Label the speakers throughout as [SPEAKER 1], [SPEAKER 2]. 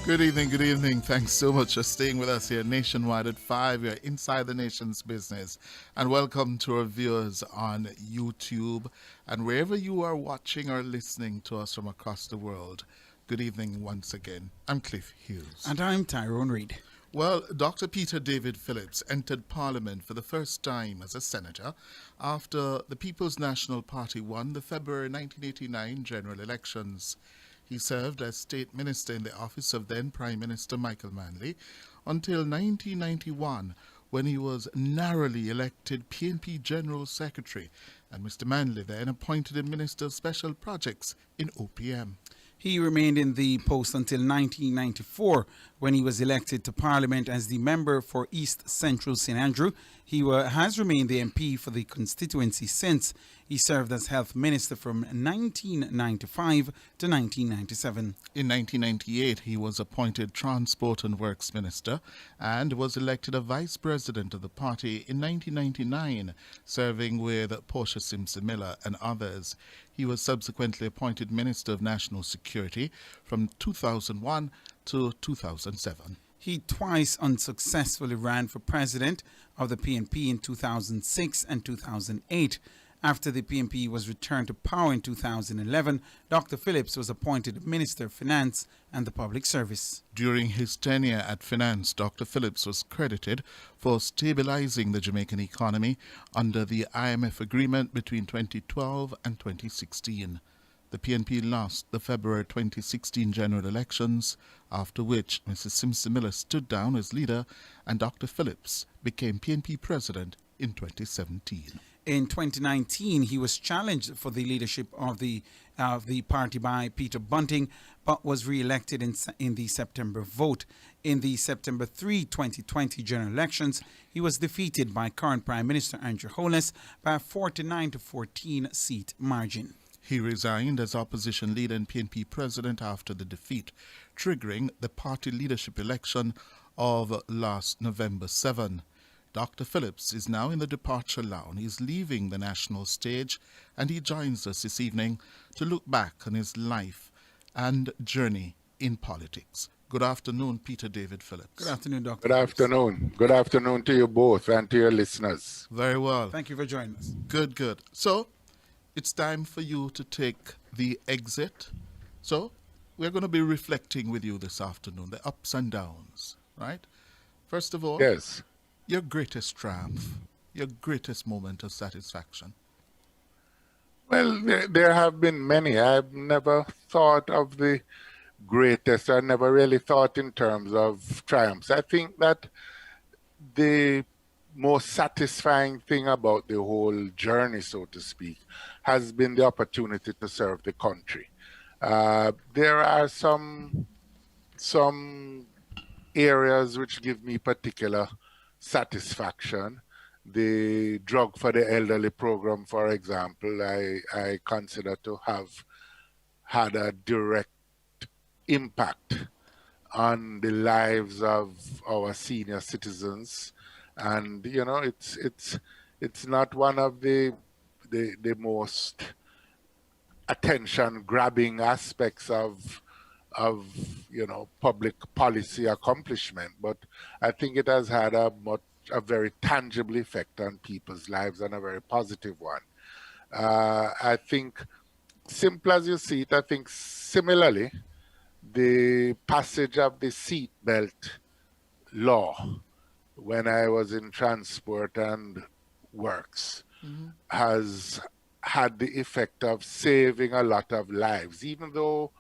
[SPEAKER 1] Good evening, good evening. Thanks so much for staying with us here nationwide at 5. You're inside the nation's business. And welcome to our viewers on YouTube and wherever you are watching or listening to us from across the world. Good evening once again. I'm Cliff Hughes.
[SPEAKER 2] And I'm Tyrone Reid.
[SPEAKER 1] Well, Dr. Peter David Phillips entered Parliament for the first time as a senator after the People's National Party won the February 1989 general elections. He served as State Minister in the office of then Prime Minister Michael Manley until 1991, when he was narrowly elected PNP General Secretary, and Mr. Manley then appointed him Minister of Special Projects in OPM.
[SPEAKER 2] He remained in the post until 1994 when he was elected to Parliament as the member for East Central St Andrew. He has remained the MP for the constituency since. He served as Health Minister from 1995 to 1997.
[SPEAKER 1] In 1998, he was appointed Transport and Works Minister and was elected a Vice President of the party in 1999, serving with Portia Simpson Miller and others. He was subsequently appointed Minister of National Security from 2001 to 2007.
[SPEAKER 2] He twice unsuccessfully ran for president of the PNP in 2006 and 2008. After the PNP was returned to power in 2011, Dr. Phillips was appointed Minister of Finance and the Public Service.
[SPEAKER 1] During his tenure at Finance, Dr. Phillips was credited for stabilizing the Jamaican economy under the IMF agreement between 2012 and 2016. The PNP lost the February 2016 general elections, after which Mrs. Simpson Miller stood down as leader and Dr. Phillips became PNP president in 2017.
[SPEAKER 2] In 2019, he was challenged for the leadership of the party by Peter Bunting, but was re-elected in the September vote. In the September 3, 2020 general elections, he was defeated by current Prime Minister Andrew Holness by a 49 to 14 seat margin.
[SPEAKER 1] He resigned as opposition leader and PNP president after the defeat, triggering the party leadership election of last November 7. Dr. Phillips is now in the departure lounge. He's leaving the national stage, and he joins us this evening to look back on his life and journey in politics. Good afternoon, Peter David Phillips.
[SPEAKER 2] Good afternoon, Dr.
[SPEAKER 3] Good afternoon. Good afternoon to you both and to your listeners.
[SPEAKER 1] Very well.
[SPEAKER 2] Thank you for joining us.
[SPEAKER 1] Good, good. So, it's time for you to take the exit. So, we're going to be reflecting with you this afternoon, the ups and downs, right? First of all,
[SPEAKER 3] Yes.
[SPEAKER 1] your greatest triumph, your greatest moment of satisfaction.
[SPEAKER 3] Well, there have been many. I've never thought of the greatest. I never really thought in terms of triumphs. I think that the most satisfying thing about the whole journey, so to speak, has been the opportunity to serve the country. There are some areas which give me particular satisfaction. The drug for the elderly program, for example, I consider to have had a direct impact on the lives of our senior citizens, and you know it's not one of the most attention grabbing aspects of public policy accomplishment, but I think it has had a very tangible effect on people's lives and a very positive one. I think, simple as you see it, I think similarly, the passage of the seatbelt law when I was in Transport and Works has had the effect of saving a lot of lives, even though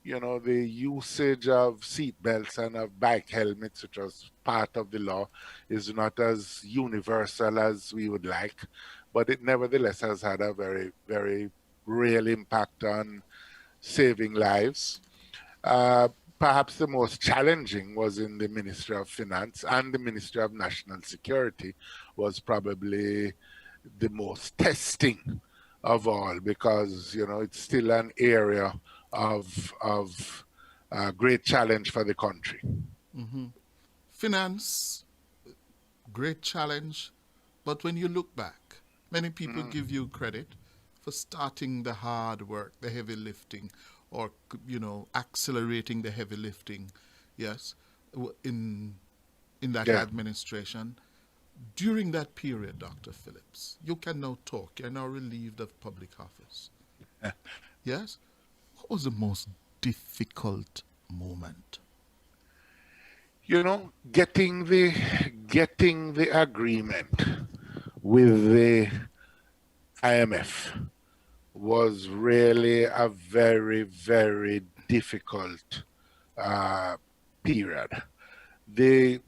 [SPEAKER 3] the usage of seatbelts and of bike helmets, which was part of the law, is not as universal as we would like, but it nevertheless has had a very, very real impact on saving lives. Perhaps the most challenging was in the Ministry of Finance, and the Ministry of National Security was probably the most testing of all, because it's still an area of great challenge for the country.
[SPEAKER 1] Mm-hmm. Finance, great challenge, but when you look back, many people give you credit for starting the hard work, the heavy lifting, or accelerating the heavy lifting yes, in that
[SPEAKER 3] Yeah.
[SPEAKER 1] administration. During that period, Dr. Phillips, you can now talk. You're now relieved of public office. Yes? What was the most difficult moment?
[SPEAKER 3] You know, getting the agreement with the IMF was really a very, very difficult period. The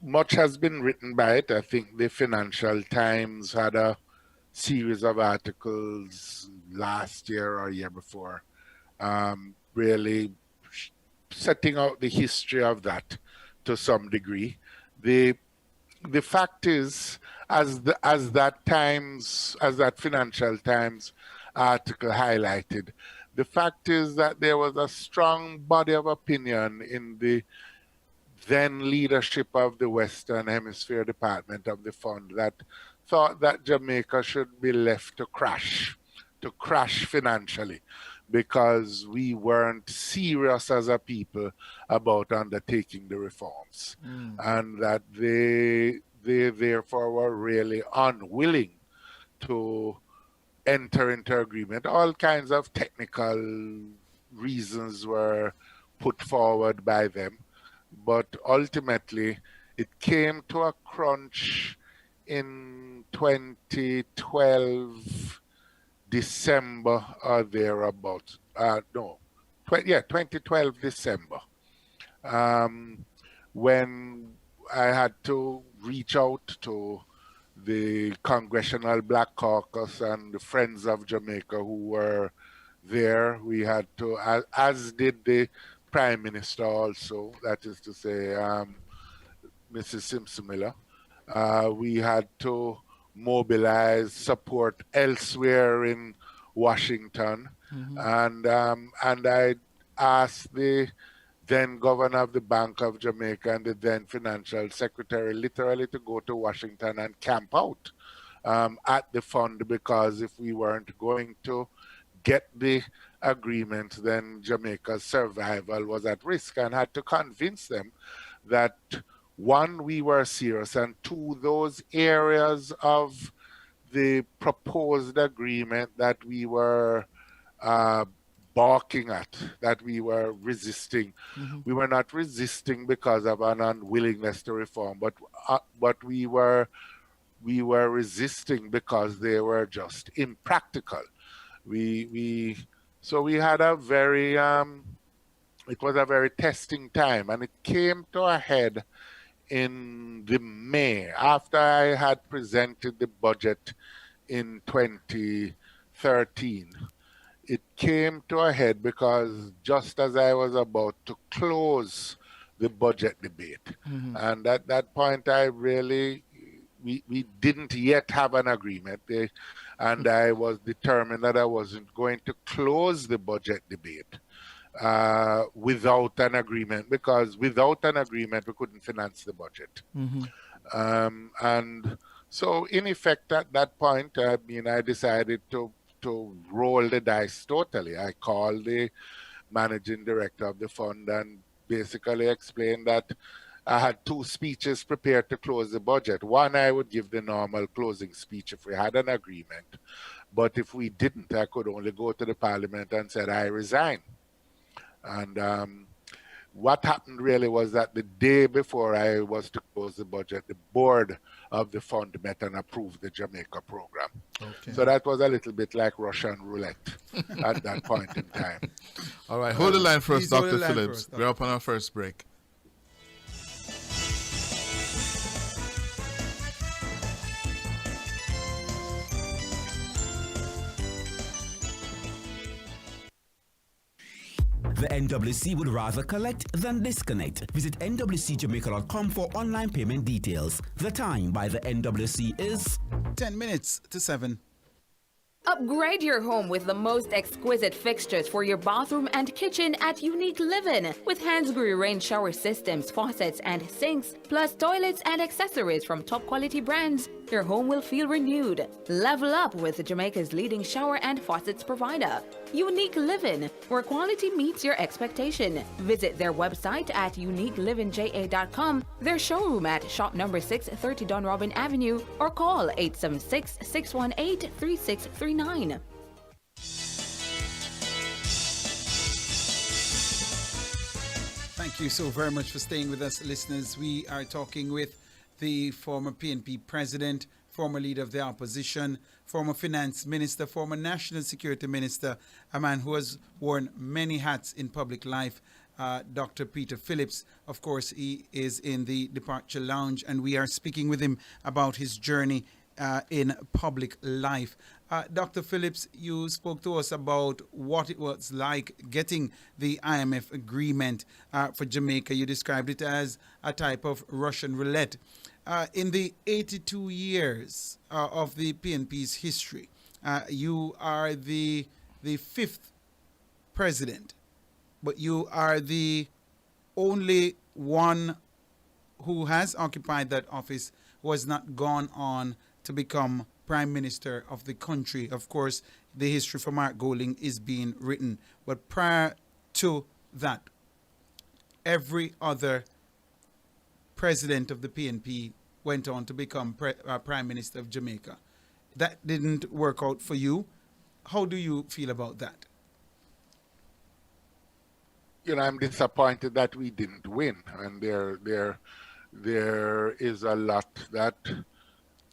[SPEAKER 3] much has been written by it. I think the Financial Times had a series of articles last year or year before, really setting out the history of that to some degree. The fact is, as that Financial Times article highlighted, the fact is that there was a strong body of opinion in the then leadership of the Western Hemisphere Department of the fund that thought that Jamaica should be left to crash financially, because we weren't serious as a people about undertaking the reforms, and that they therefore were really unwilling to enter into agreement. All kinds of technical reasons were put forward by them, but ultimately it came to a crunch in 2012 December or thereabouts. 2012 December, when I had to reach out to the Congressional Black Caucus and the Friends of Jamaica who were there. We had to, as did the Prime Minister also, that is to say, Mrs. Simpson Miller. We had to mobilize support elsewhere in Washington, and I asked the then governor of the Bank of Jamaica and the then financial secretary literally to go to Washington and camp out at the fund, because if we weren't going to get the agreement, then Jamaica's survival was at risk, and had to convince them that, one, we were serious, and two, those areas of the proposed agreement that we were balking at, that we were resisting. We were not resisting because of an unwillingness to reform, but we were resisting because they were just impractical. So we had a very it was a very testing time, and it came to a head in the May after I had presented the budget in 2013. It came to a head because just as I was about to close the budget debate, and at that point I really, we didn't yet have an agreement, and I was determined that I wasn't going to close the budget debate without an agreement, because without an agreement we couldn't finance the budget. And so in effect at that point, I decided to roll the dice totally. I called the managing director of the fund and basically explained that I had two speeches prepared to close the budget. One, I would give the normal closing speech if we had an agreement, but if we didn't, I could only go to the parliament and said I resign. And what happened really was that the day before I was to close the budget, the board of the fund met and approved the Jamaica program.
[SPEAKER 1] Okay.
[SPEAKER 3] So that was a little bit like Russian roulette at that point in time.
[SPEAKER 1] All right, hold the line for us,
[SPEAKER 2] Please hold
[SPEAKER 1] Dr.
[SPEAKER 2] the line for
[SPEAKER 1] Phillips.
[SPEAKER 2] us, Dr.
[SPEAKER 1] We're up on our first break.
[SPEAKER 4] The NWC would rather collect than disconnect. Visit nwcjamaica.com for online payment details. The time by the NWC is
[SPEAKER 2] 10 minutes to 7.
[SPEAKER 5] Upgrade your home with the most exquisite fixtures for your bathroom and kitchen at Unique Living, with Hansgrohe range shower systems, faucets, and sinks, plus toilets and accessories from top quality brands. your home will feel renewed. Level up with Jamaica's leading shower and faucets provider, Unique Living, where quality meets your expectation. Visit their website at uniquelivingja.com, their showroom at shop number 630 Dunrobin Avenue, or call 876-618-3639.
[SPEAKER 2] Thank you so very much for staying with us, listeners. We are talking with the former PNP president, former leader of the opposition, former finance minister, former national security minister, a man who has worn many hats in public life, Dr. Peter Phillips. Of course, he is in the departure lounge, and we are speaking with him about his journey in public life. Dr. Phillips, you spoke to us about what it was like getting the IMF agreement for Jamaica. You described it as a type of Russian roulette. In the 82 years of the PNP's history, you are the fifth president, but you are the only one who has occupied that office who has not gone on to become Prime Minister of the country. Of course, the history for Mark Golding is being written. But prior to that, every other president of the PNP went on to become Prime Minister of Jamaica. That didn't work out for you. How do you feel about that?
[SPEAKER 3] You know, I'm disappointed that we didn't win. And there is a lot that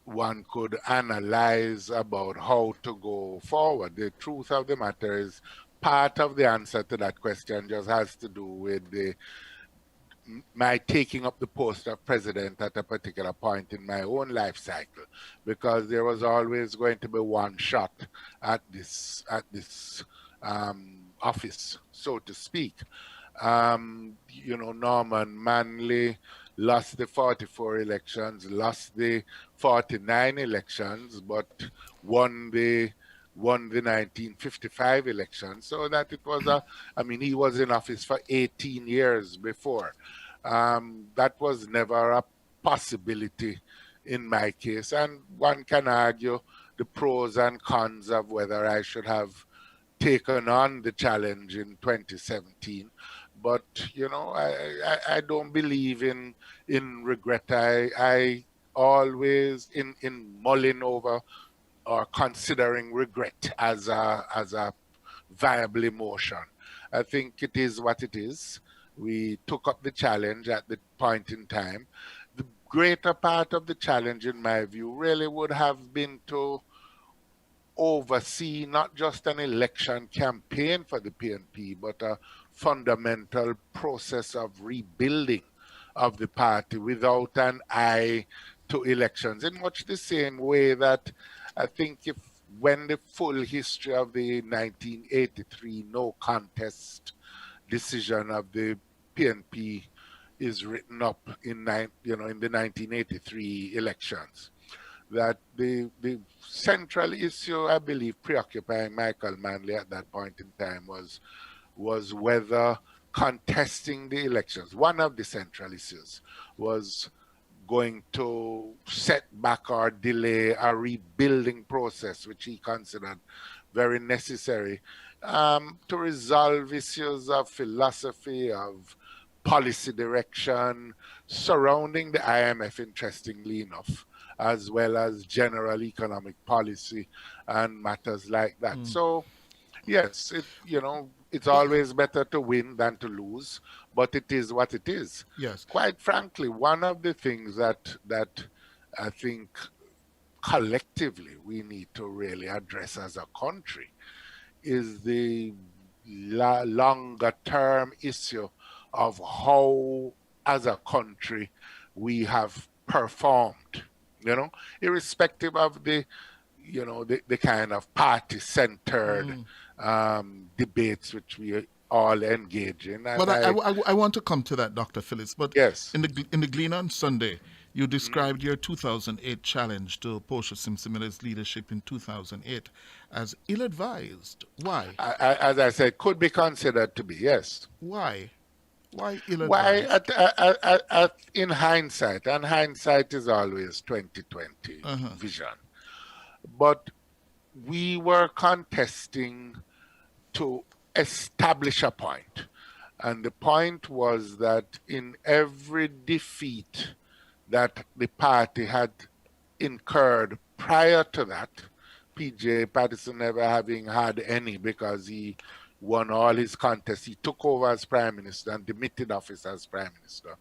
[SPEAKER 3] one could analyze about how to go forward. The truth of the matter is, part of the answer to that question just has to do with my taking up the post of president at a particular point in my own life cycle, because there was always going to be one shot at this office, so to speak. You know, Norman Manley lost the 44 elections, lost the 49 elections, but won the 1955 election. So that it was he was in office for 18 years before. That was never a possibility in my case. And one can argue the pros and cons of whether I should have taken on the challenge in 2017. But, you know, I don't believe in regret. I always in mulling over or considering regret as a viable emotion. I think it is what it is. We took up the challenge at the point in time. The greater part of the challenge, in my view, really would have been to oversee not just an election campaign for the PNP, but a fundamental process of rebuilding of the party without an eye to elections, in much the same way that I think when the full history of the 1983 no contest decision of the PNP is written up in the 1983 elections, that the central issue, I believe, preoccupying Michael Manley at that point in time was whether contesting the elections, one of the central issues, was going to set back or delay a rebuilding process, which he considered very necessary to resolve issues of philosophy, of policy direction surrounding the IMF, interestingly enough, as well as general economic policy and matters like that. So, yes, it's always better to win than to lose, but it is what it is.
[SPEAKER 1] Yes.
[SPEAKER 3] Quite frankly, one of the things that I think collectively we need to really address as a country is the longer term issue of how, as a country, we have performed, irrespective of the kind of party-centered debates which we all engage in. And
[SPEAKER 1] But I want to come to that, Dr. Phillips. But
[SPEAKER 3] yes,
[SPEAKER 1] in the Glean on Sunday, you described your 2008 challenge to Portia Simpson-Miller's leadership in 2008 as ill-advised. Why?
[SPEAKER 3] as I said, could be considered to be, yes.
[SPEAKER 1] Why? Why
[SPEAKER 3] Why,
[SPEAKER 1] ill-advised?
[SPEAKER 3] in hindsight, and hindsight is always 2020
[SPEAKER 1] Uh-huh.
[SPEAKER 3] vision, but we were contesting to establish a point. And the point was that in every defeat that the party had incurred prior to that, PJ Patterson never having had any because he won all his contests. He took over as prime minister and demitted office as prime minister.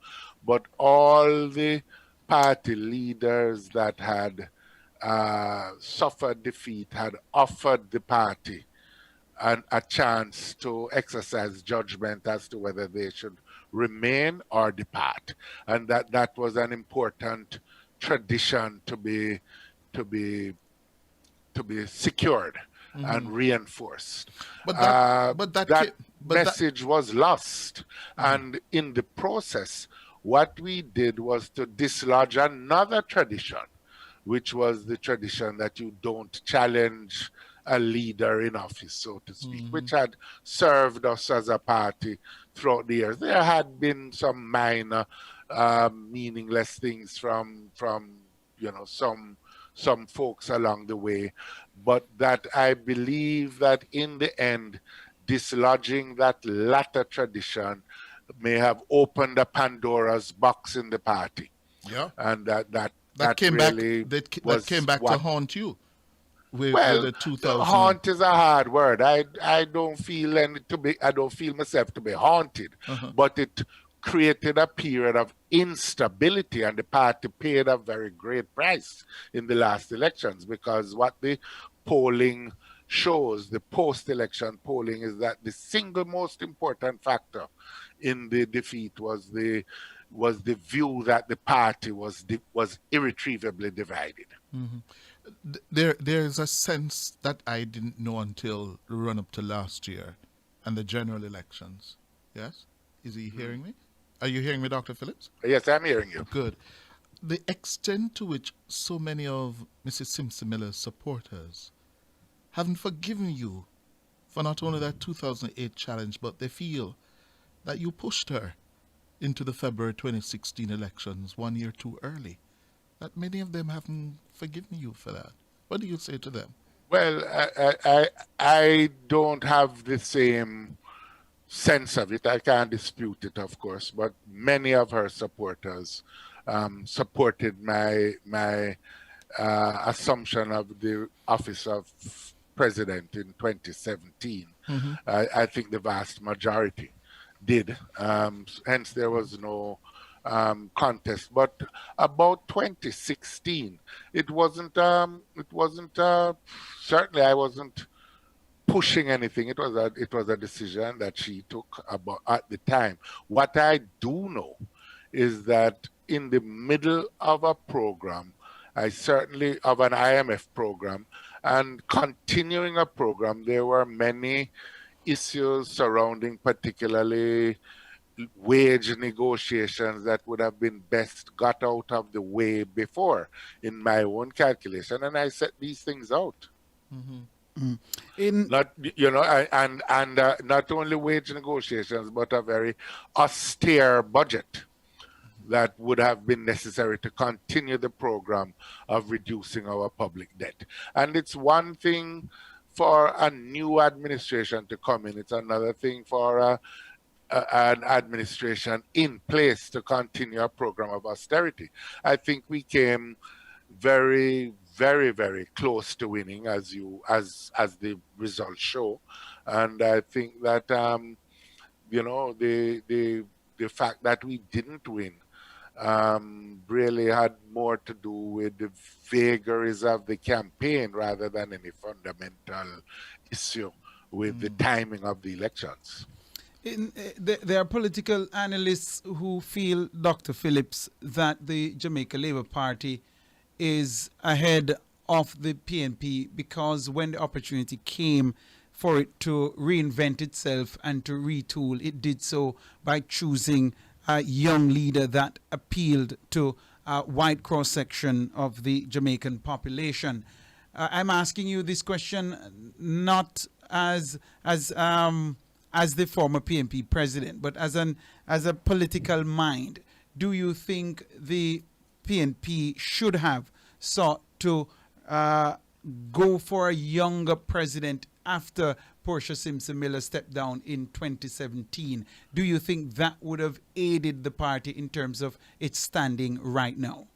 [SPEAKER 3] But all the party leaders that had suffered defeat had offered the party a chance to exercise judgment as to whether they should remain or depart, and that was an important tradition to be to be secured and reinforced.
[SPEAKER 1] But that,
[SPEAKER 3] That
[SPEAKER 1] but that.
[SPEAKER 3] message was lost, and in the process, what we did was to dislodge another tradition, which was the tradition that you don't challenge a leader in office, so to speak, which had served us as a party throughout the years. There had been some minor, meaningless things from some folks along the way, but that I believe that in the end, dislodging that latter tradition may have opened a Pandora's box in the party,
[SPEAKER 1] Yeah.
[SPEAKER 3] and
[SPEAKER 1] That
[SPEAKER 3] that
[SPEAKER 1] came back.
[SPEAKER 3] really
[SPEAKER 1] That came
[SPEAKER 3] was
[SPEAKER 1] back to
[SPEAKER 3] what.
[SPEAKER 1] haunt you with
[SPEAKER 3] Well,
[SPEAKER 1] the 2000.
[SPEAKER 3] haunt is a hard word. I don't feel I don't feel myself to be haunted, but it created a period of instability, and the party paid a very great price in the last elections, because what the polling shows, the post-election polling, is that the single most important factor in the defeat was the view that the party was irretrievably divided.
[SPEAKER 1] There's a sense that I didn't know until the run up to last year and the general elections. Yes? Is he hearing me? Are you hearing me, Dr. Phillips?
[SPEAKER 3] Yes, I'm hearing you.
[SPEAKER 1] Good. The extent to which so many of Mrs. Simpson Miller's supporters haven't forgiven you for not only that 2008 challenge, but they feel that you pushed her into the February 2016 elections 1 year too early. That many of them haven't forgiven you for that. What do you say to them?
[SPEAKER 3] Well, I don't have the same sense of it. I can't dispute it, of course, but many of her supporters supported my assumption of the office of president in 2017. I think the vast majority did. Hence, there was no contest. But about 2016, it wasn't. Certainly, I wasn't pushing anything. It was a decision that she took about at the time. What I do know is that in the middle of a program, of an IMF program, and continuing a program, there were many issues surrounding particularly wage negotiations that would have been best got out of the way before, in my own calculation, and I set these things out. Not not only wage negotiations, but a very austere budget that would have been necessary to continue the program of reducing our public debt. And it's one thing for a new administration to come in. It's another thing for an administration in place to continue a program of austerity. I think we came very, very, very close to winning, as the results show, and I think that the fact that we didn't win really had more to do with the vagaries of the campaign rather than any fundamental issue with the timing of the elections.
[SPEAKER 2] There are political analysts who feel, Dr. Phillips, that the Jamaica Labour Party is ahead of the PNP because when the opportunity came for it to reinvent itself and to retool, it did so by choosing a young leader that appealed to a wide cross-section of the Jamaican population. I'm asking you this question not as as the former PNP president, but as a political mind, do you think the PNP should have sought to go for a younger president after Portia Simpson Miller stepped down in 2017? Do you think that would have aided the party in terms of its standing right now?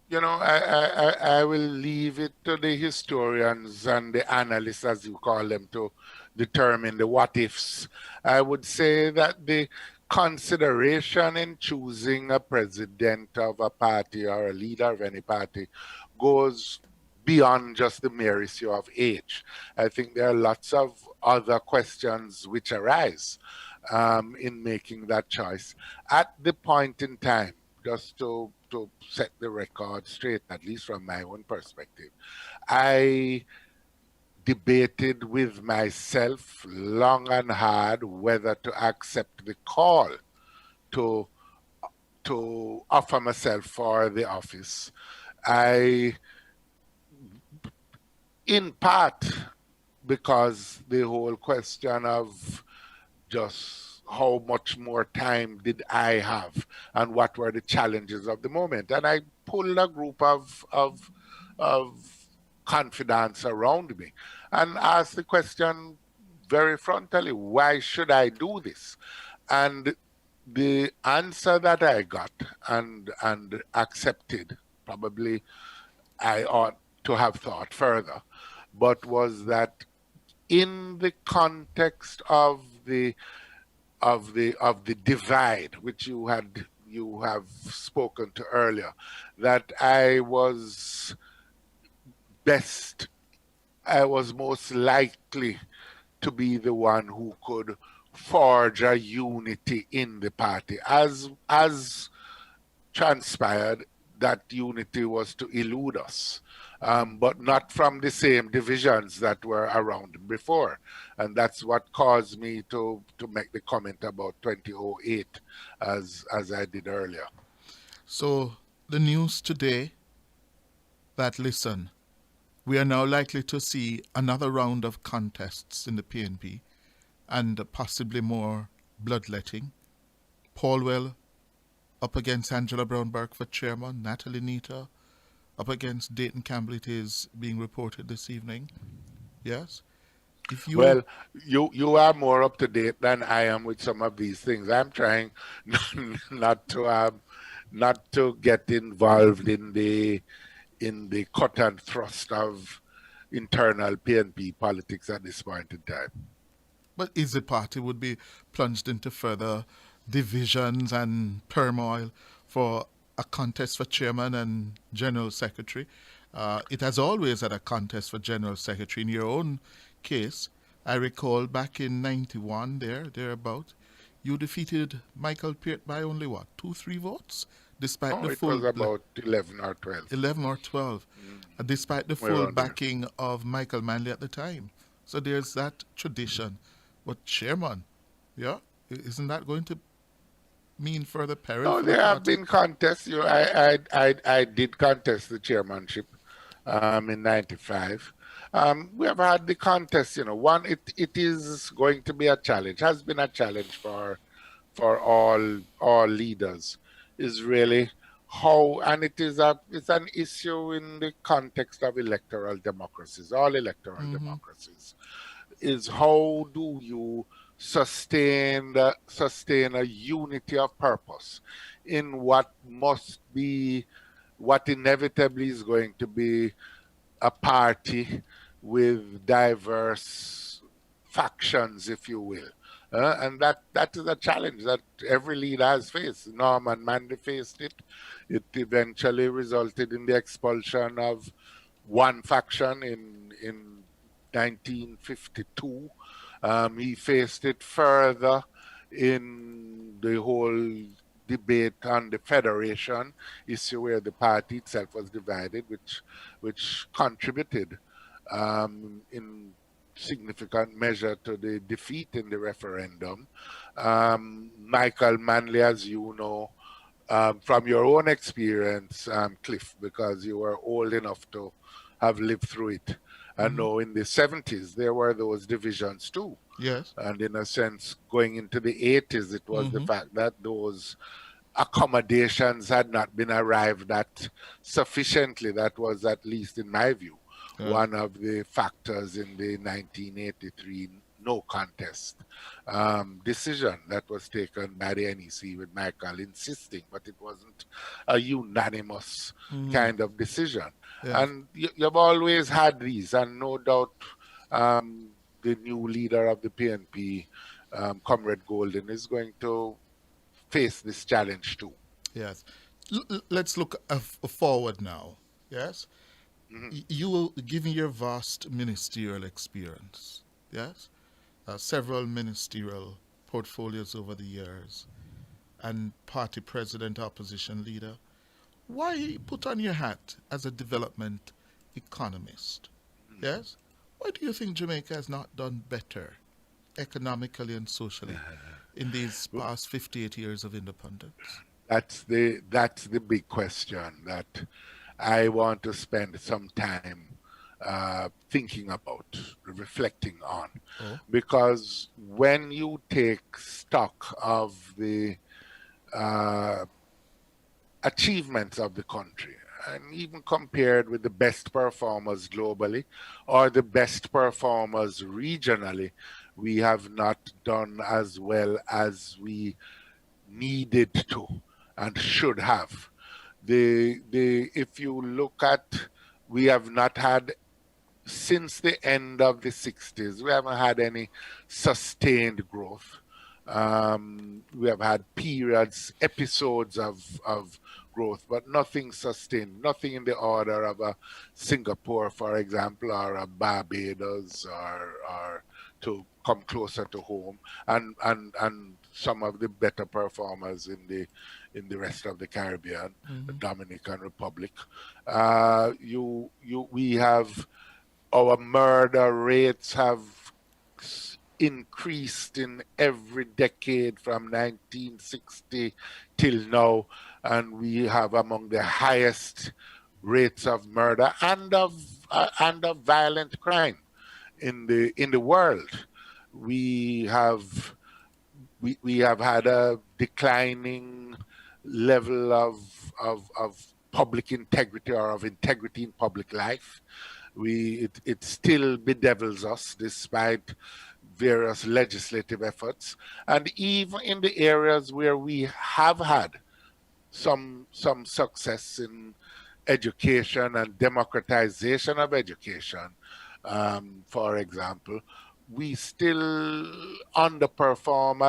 [SPEAKER 3] You know, I will leave it to the historians and the analysts, as you call them, to determine the what ifs. I would say that the consideration in choosing a president of a party or a leader of any party goes beyond just the mere issue of age. I think there are lots of other questions which arise in making that choice. At the point in time, just to set the record straight, at least from my own perspective, I debated with myself long and hard whether to accept the call to offer myself for the office. In part because the whole question of just how much more time did I have and what were the challenges of the moment. And I pulled a group of confidants around me and asked the question very frontally, why should I do this? And the answer that I got and accepted, probably I ought to have thought further, but was that in the context of the divide which you have spoken to earlier, that I was most likely to be the one who could forge a unity in the party. As transpired, that unity was to elude us, but not from the same divisions that were around before. And that's what caused me to make the comment about 2008 as I did earlier.
[SPEAKER 1] So the news today that, listen, we are now likely to see another round of contests in the PNP and possibly more bloodletting. Paulwell up against Angela Brown-Burke for chairman, Natalie Nita up against Dayton Campbell, it is being reported this evening. Yes?
[SPEAKER 3] Well, you are more up to date than I am with some of these things. I'm trying not to get involved in the cut and thrust of internal PNP politics at this point in time.
[SPEAKER 1] But is the party would be plunged into further divisions and turmoil for a contest for chairman and general secretary? It has always had a contest for general secretary. In your own case, I recall back in 91, thereabout, you defeated Michael Peart by only what, 2-3 votes? Despite the full...
[SPEAKER 3] it was about 11 or 12.
[SPEAKER 1] 11 or 12. Despite the full backing of Michael Manley at the time. So there's that tradition. But chairman, yeah, isn't that going to mean further peril?
[SPEAKER 3] No, there have been contests. I did contest the chairmanship in 95. We have had the contest, one, it is going to be a challenge, has been a challenge for all leaders, is really how, and it's an issue in the context of electoral democracies, all electoral democracies, is how do you sustain a unity of purpose in what inevitably is going to be a party with diverse factions, if you will. And that is a challenge that every leader has faced. Norman Manley faced it. It eventually resulted in the expulsion of one faction in 1952. He faced it further in the whole debate on the federation issue, where the party itself was divided, which contributed in significant measure to the defeat in the referendum. Michael Manley, as you know, from your own experience, Cliff, because you were old enough to have lived through it, and know in the 70s there were those divisions too.
[SPEAKER 1] Yes.
[SPEAKER 3] And in a sense, going into the 80s, it was the fact that those accommodations had not been arrived at sufficiently. That was, at least in my view,
[SPEAKER 1] Yes.
[SPEAKER 3] one of the factors in the 1983 no contest decision that was taken by the NEC, with Michael insisting, but it wasn't a unanimous kind of decision.
[SPEAKER 1] Yes.
[SPEAKER 3] And you've always had these, and no doubt the new leader of the PNP, Comrade Golden, is going to face this challenge too.
[SPEAKER 1] Yes. Let's look forward now. Yes. You, given your vast ministerial experience, yes, several ministerial portfolios over the years, and party president, opposition leader, why put on your hat as a development economist? Yes? Why do you think Jamaica has not done better economically and socially in these past 58 years of independence?
[SPEAKER 3] That's the big question that I want to spend some time thinking about, reflecting on, because when you take stock of the achievements of the country, and even compared with the best performers globally or the best performers regionally, we have not done as well as we needed to and should have. If you look at, we have not had, since the end of the 60s, we haven't had any sustained growth. We have had periods, episodes of growth, but nothing sustained, nothing in the order of a Singapore, for example, or a Barbados, or to come closer to home, and some of the better performers in the rest of the Caribbean, the Dominican Republic. We have, our murder rates have increased in every decade from 1960 till now, and we have among the highest rates of murder and of violent crime in the world. We have had a declining level of public integrity, or of integrity in public life. It still bedevils us despite various legislative efforts, and even in the areas where we have had some success in education and democratization of education, for example, we still underperform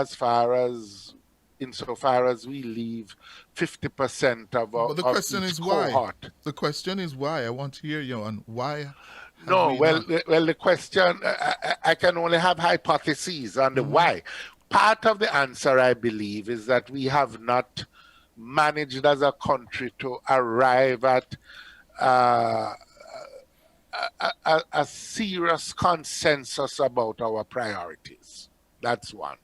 [SPEAKER 3] insofar as we leave 50%
[SPEAKER 1] But the
[SPEAKER 3] of
[SPEAKER 1] question
[SPEAKER 3] each
[SPEAKER 1] is why.
[SPEAKER 3] cohort.
[SPEAKER 1] The question is why. I want to hear you on why.
[SPEAKER 3] No, the question, I can only have hypotheses on the why. Part of the answer, I believe, is that we have not managed as a country to arrive at a serious consensus about our priorities. That's one.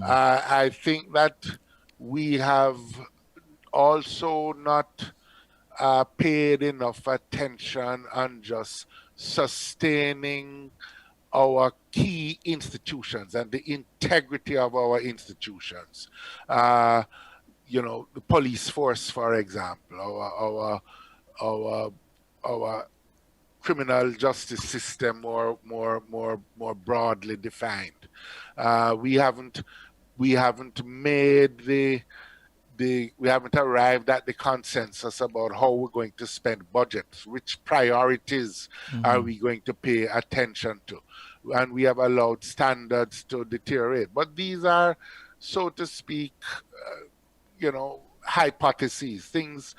[SPEAKER 3] I think that we have also not paid enough attention on just sustaining our key institutions and the integrity of our institutions. The police force, for example, our criminal justice system, more broadly defined. We haven't made we haven't arrived at the consensus about how we're going to spend budgets, which priorities are we going to pay attention to, and we have allowed standards to deteriorate. But these are, so to speak, hypotheses, things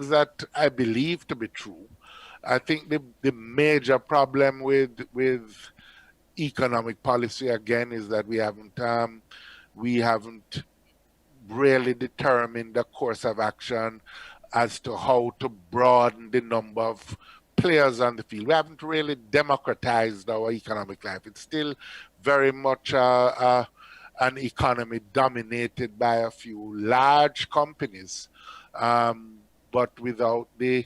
[SPEAKER 3] that I believe to be true. I think the major problem with economic policy, again, is that we haven't really determined the course of action as to how to broaden the number of players on the field. We haven't really democratized our economic life. It's still very much an economy dominated by a few large companies, but without the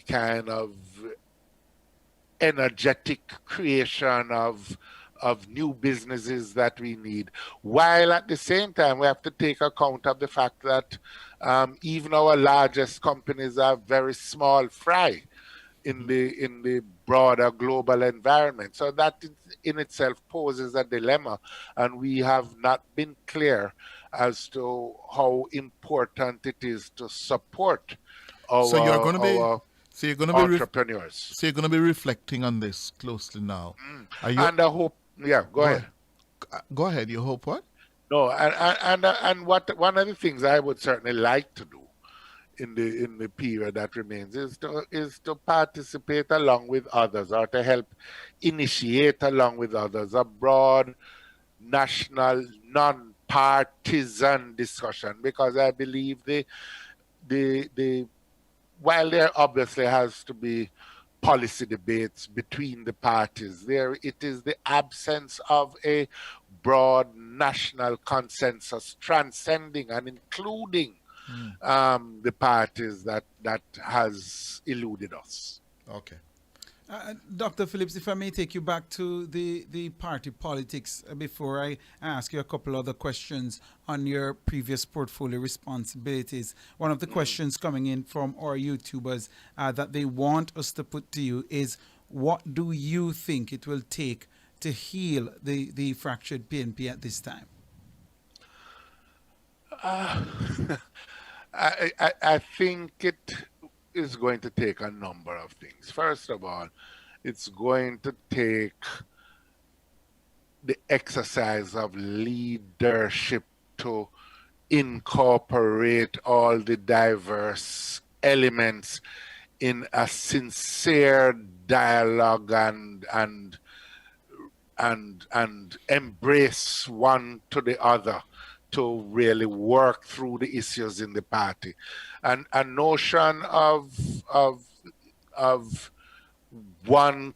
[SPEAKER 3] kind of energetic creation of new businesses that we need, while at the same time we have to take account of the fact that even our largest companies are very small fry in the broader global environment. So that in itself poses a dilemma, and we have not been clear as to how important it is to support
[SPEAKER 1] So you're
[SPEAKER 3] our
[SPEAKER 1] going to be,
[SPEAKER 3] our
[SPEAKER 1] so you're going to be,
[SPEAKER 3] entrepreneurs.
[SPEAKER 1] so you're going to be reflecting on this closely now. Are you?
[SPEAKER 3] And I hope, yeah, go
[SPEAKER 1] Go
[SPEAKER 3] ahead.
[SPEAKER 1] ahead. Go ahead. You hope what?
[SPEAKER 3] No, and what one of the things I would certainly like to do in the period that remains is to participate along with others, or to help initiate along with others a broad national non-partisan discussion, because I believe the while there obviously has to be policy debates between the parties, there it is the absence of a broad national consensus transcending and including the parties that has eluded us.
[SPEAKER 1] Okay.
[SPEAKER 2] Dr. Phillips, if I may take you back to the party politics before I ask you a couple other questions on your previous portfolio responsibilities. One of the questions coming in from our YouTubers that they want us to put to you is, what do you think it will take to heal the fractured PNP at this time?
[SPEAKER 3] I think it is going to take a number of things. First of all, it's going to take the exercise of leadership to incorporate all the diverse elements in a sincere dialogue and embrace one to the other to really work through the issues in the party. And a notion of one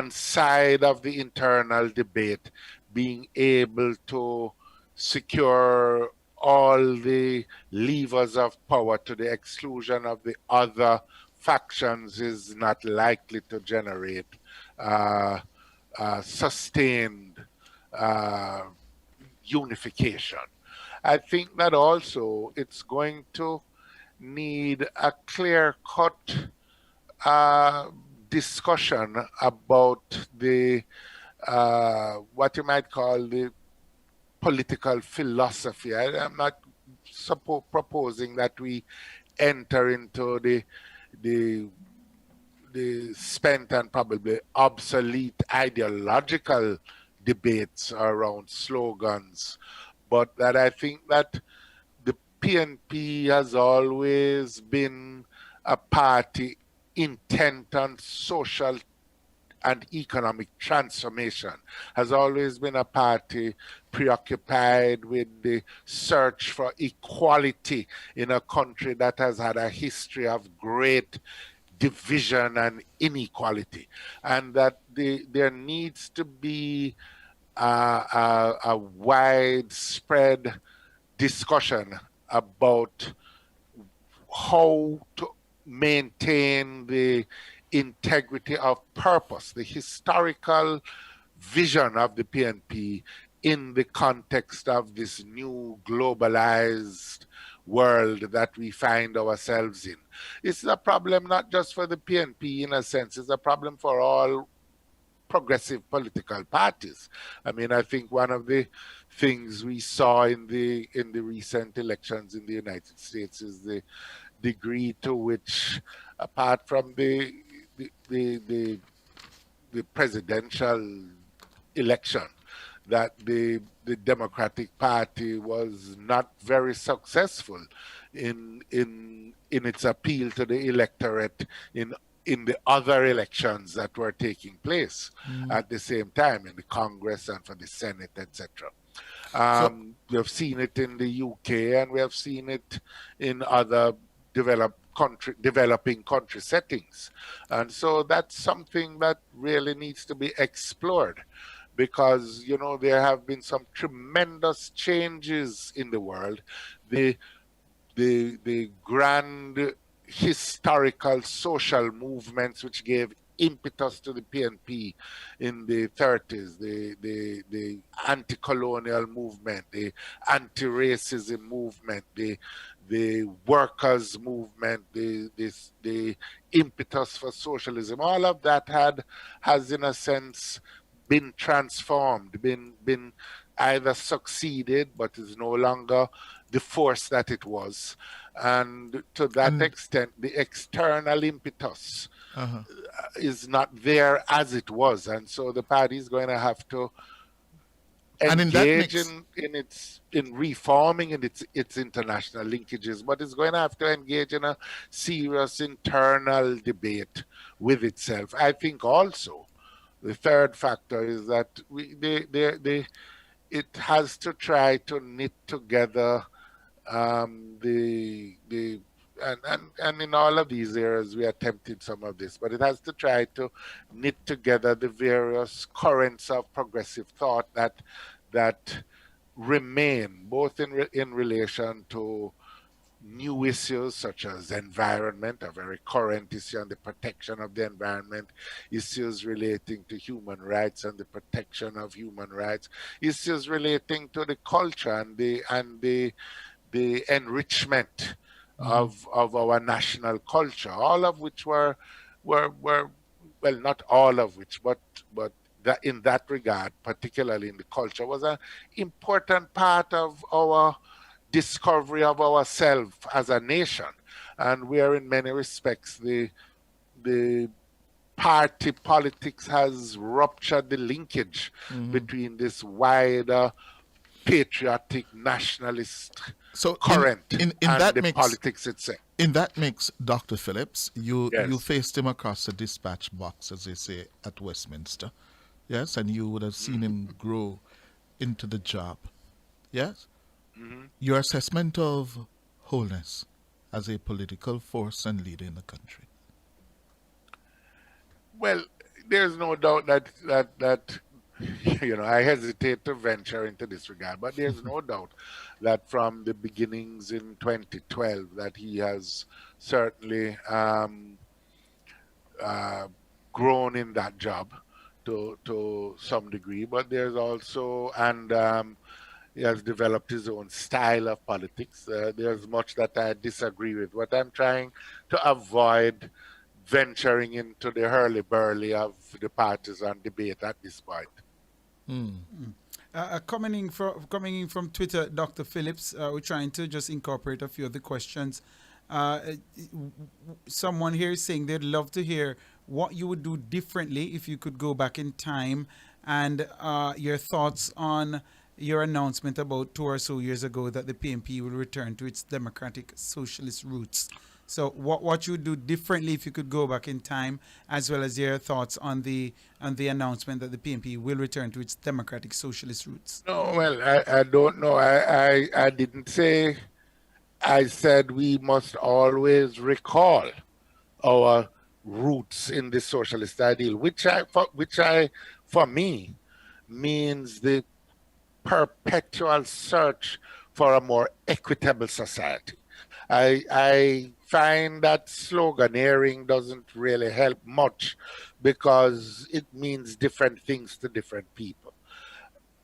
[SPEAKER 3] side of the internal debate being able to secure all the levers of power to the exclusion of the other factions is not likely to generate sustained unification. I think that also it's going to need a clear-cut discussion about the what you might call the political philosophy. I'm not proposing that we enter into the spent and probably obsolete ideological debates around slogans, but that I think that the PNP has always been a party intent on social and economic transformation, has always been a party preoccupied with the search for equality in a country that has had a history of great division and inequality, and that there needs to be a widespread discussion about how to maintain the integrity of purpose, the historical vision of the PNP in the context of this new globalized world that we find ourselves in. It's a problem not just for the PNP in a sense, it's a problem for all progressive political parties. I mean, I think one of the things we saw in the recent elections in the United States is the degree to which, apart from the presidential election, that the Democratic Party was not very successful in its appeal to the electorate in the other elections that were taking place at the same time in the Congress and for the Senate, etc. We have seen it in the UK, and we have seen it in other developing country settings. And so that's something that really needs to be explored, because, you know, there have been some tremendous changes in the world. The grand historical social movements which gave impetus to the PNP in the 30s, the anti-colonial movement, the anti-racism movement, the workers' movement, the impetus for socialism, all of that has in a sense been transformed, been either succeeded, but is no longer the force that it was. And to that
[SPEAKER 1] And
[SPEAKER 3] extent, the external impetus
[SPEAKER 1] uh-huh.
[SPEAKER 3] is not there as it was. And so the party is going to have to
[SPEAKER 1] And in that
[SPEAKER 3] engage
[SPEAKER 1] mix,
[SPEAKER 3] in reforming in its international linkages, but it's going to have to engage in a serious internal debate with itself. I think also the third factor is that it has to try to knit together the and in all of these areas we attempted some of this, but it has to try to knit together the various currents of progressive thought that remain both in relation to new issues such as environment, a very current issue, and the protection of the environment, issues relating to human rights and the protection of human rights, issues relating to the culture and the enrichment of our national culture, all of which were well, not all of which, but that in that regard, particularly in the culture, was an important part of our discovery of ourselves as a nation. And we are in many respects the party politics has ruptured the linkage between this wider patriotic nationalist
[SPEAKER 1] so
[SPEAKER 3] current
[SPEAKER 1] in
[SPEAKER 3] and
[SPEAKER 1] that
[SPEAKER 3] the
[SPEAKER 1] mix,
[SPEAKER 3] politics itself.
[SPEAKER 1] in that mix, Dr. Phillips, you
[SPEAKER 3] Yes.
[SPEAKER 1] faced him across the dispatch box, as they say, at Westminster. Yes, and you would have seen him grow into the job. Yes? Your assessment of wholeness as a political force and leader in the country.
[SPEAKER 3] Well, there's no doubt that I hesitate to venture into this regard, but there's no doubt that from the beginnings in 2012 that he has certainly grown in that job to some degree. But there's also he has developed his own style of politics. There's much that I disagree with. What I'm trying to avoid venturing into the hurly-burly of the partisan debate at this point.
[SPEAKER 2] Coming in from Twitter, Dr. Phillips, we're trying to just incorporate a few of the questions. Someone here is saying they'd love to hear what you would do differently if you could go back in time, and your thoughts on your announcement about 2 or so years ago that the PNP will return to its democratic socialist roots. So what you would do differently if you could go back in time, as well as your thoughts on the announcement that the PNP will return to its democratic socialist roots.
[SPEAKER 3] No, well, I don't know. I didn't say. I said we must always recall our roots in the socialist ideal, which for me means the perpetual search for a more equitable society. I find that sloganeering doesn't really help much because it means different things to different people.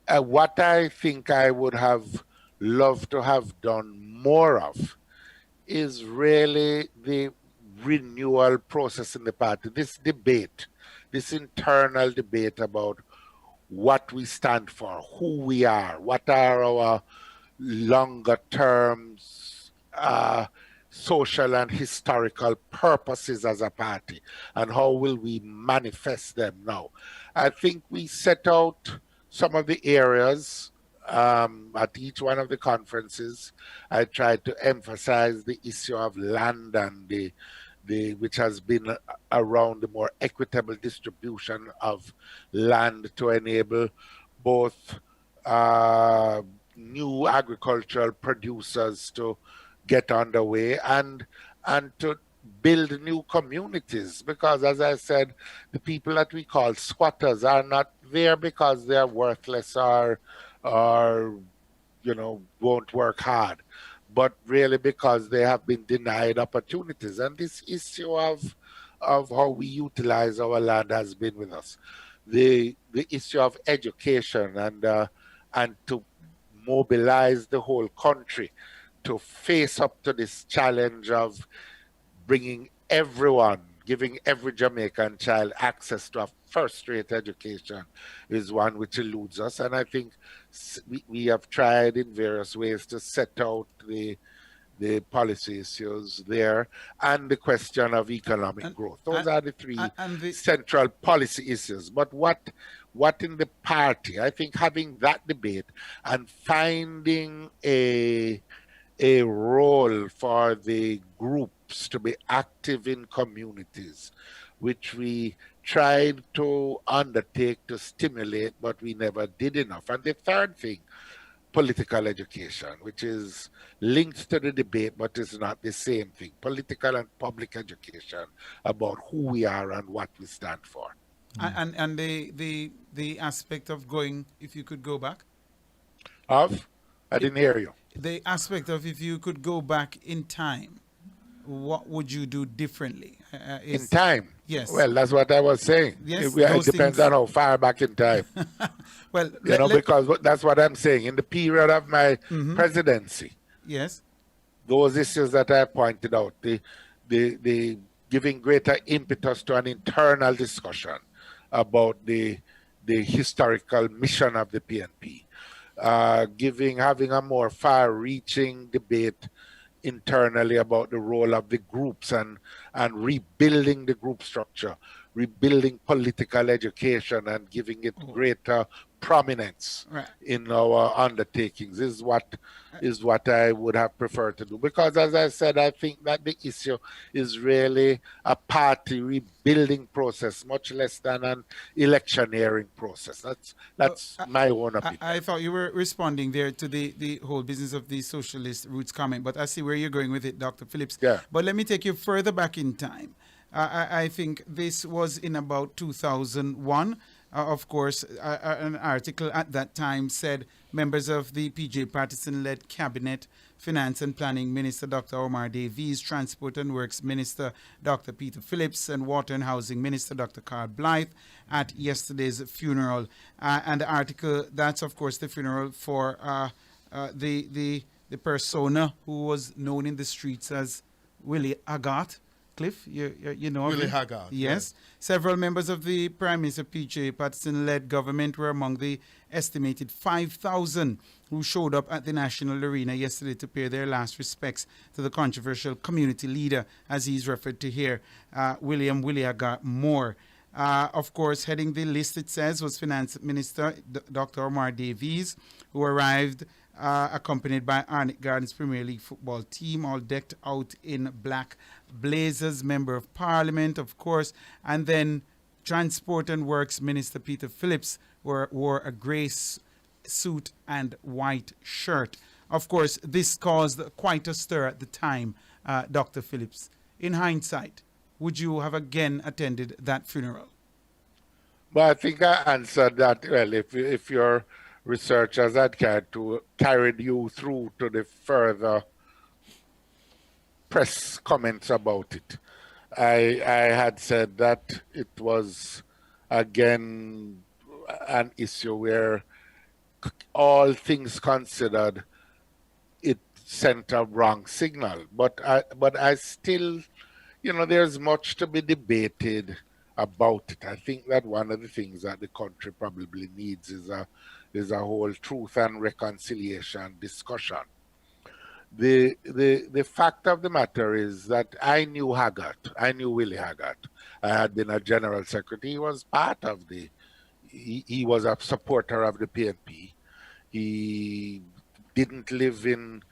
[SPEAKER 3] What I think I would have loved to have done more of is really the renewal process in the party, this debate, this internal debate about what we stand for, who we are, what are our longer terms social and historical purposes as a party, and how will we manifest them now. I think we set out some of the areas at each one of the conferences. I tried to emphasize the issue of land and which has been around the more equitable distribution of land to enable both new agricultural producers to get underway and to build new communities, because as I said, the people that we call squatters are not there because they're worthless or won't work hard, but really because they have been denied opportunities. And this issue of of how we utilize our land has been with us. The issue of education and to mobilize the whole country to face up to this challenge of bringing everyone, giving every Jamaican child access to a first-rate education is one which eludes us. And I think we have tried in various ways to set out the policy issues there and the question of economic
[SPEAKER 2] And
[SPEAKER 3] growth. Those
[SPEAKER 2] and,
[SPEAKER 3] are the three
[SPEAKER 2] and the
[SPEAKER 3] central policy issues. But what in the party? I think having that debate and finding a role for the groups to be active in communities, which we tried to undertake to stimulate, but we never did enough. And the third thing, political education, which is linked to the debate, but is not the same thing. Political and public education about who we are and what we stand for.
[SPEAKER 2] and the aspect of going, if you could go back,
[SPEAKER 3] Of? I didn't hear you.
[SPEAKER 2] the aspect of if you could go back in time, what would you do differently?
[SPEAKER 3] In time?
[SPEAKER 2] Yes.
[SPEAKER 3] Well, that's what I was saying.
[SPEAKER 2] Yes,
[SPEAKER 3] It
[SPEAKER 2] those
[SPEAKER 3] depends
[SPEAKER 2] things.
[SPEAKER 3] on how far back in time.
[SPEAKER 2] Well,
[SPEAKER 3] Because that's what I'm saying. In the period of my presidency,
[SPEAKER 2] yes,
[SPEAKER 3] those issues that I pointed out, the giving greater impetus to an internal discussion about the historical mission of the PNP, having a more far-reaching debate internally about the role of the groups and rebuilding the group structure, rebuilding political education and giving it greater prominence
[SPEAKER 2] right.
[SPEAKER 3] in our undertakings is what I would have preferred to do. Because as I said, I think that the issue is really a party rebuilding process, much less than an electioneering process. That's my own opinion.
[SPEAKER 2] I thought you were responding there to the whole business of the socialist roots comment, but I see where you're going with it, Dr. Phillips.
[SPEAKER 3] Yeah.
[SPEAKER 2] But let me take you further back in time. I think this was in about 2001. Of course, an article at that time said members of the PJ Patterson-led cabinet, Finance and Planning Minister Dr. Omar Davies, Transport and Works Minister Dr. Peter Phillips, and Water and Housing Minister Dr. Carl Blythe at yesterday's funeral. And the article, that's of course the funeral for the persona who was known in the streets as Willie Agat. Cliff, you know
[SPEAKER 1] Willie
[SPEAKER 2] him?
[SPEAKER 1] Haggard.
[SPEAKER 2] Yes. Several members of the Prime Minister P.J. Patterson-led government were among the estimated 5,000 who showed up at the National Arena yesterday to pay their last respects to the controversial community leader, as he's referred to here, Willie Agar Moore. Of course, heading the list, it says, was Finance Minister Dr. Omar Davies, who arrived accompanied by Arnett Gardens Premier League football team, all decked out in black blazers, Member of Parliament, of course, and then Transport and Works Minister Peter Phillips wore a grey suit and white shirt. Of course, this caused quite a stir at the time, Dr. Phillips. In hindsight, would you have again attended that funeral?
[SPEAKER 3] Well, I think I answered that. Well, if your researchers had carried you through to the further press comments about it, I had said that it was again an issue where, all things considered, it sent a wrong signal. But I still, there's much to be debated about it. I think that one of the things that the country probably needs is a whole truth and reconciliation discussion. The fact of the matter is that I knew Willie Haggart. I had been a general secretary. He was part of he was a supporter of the PNP. He didn't live in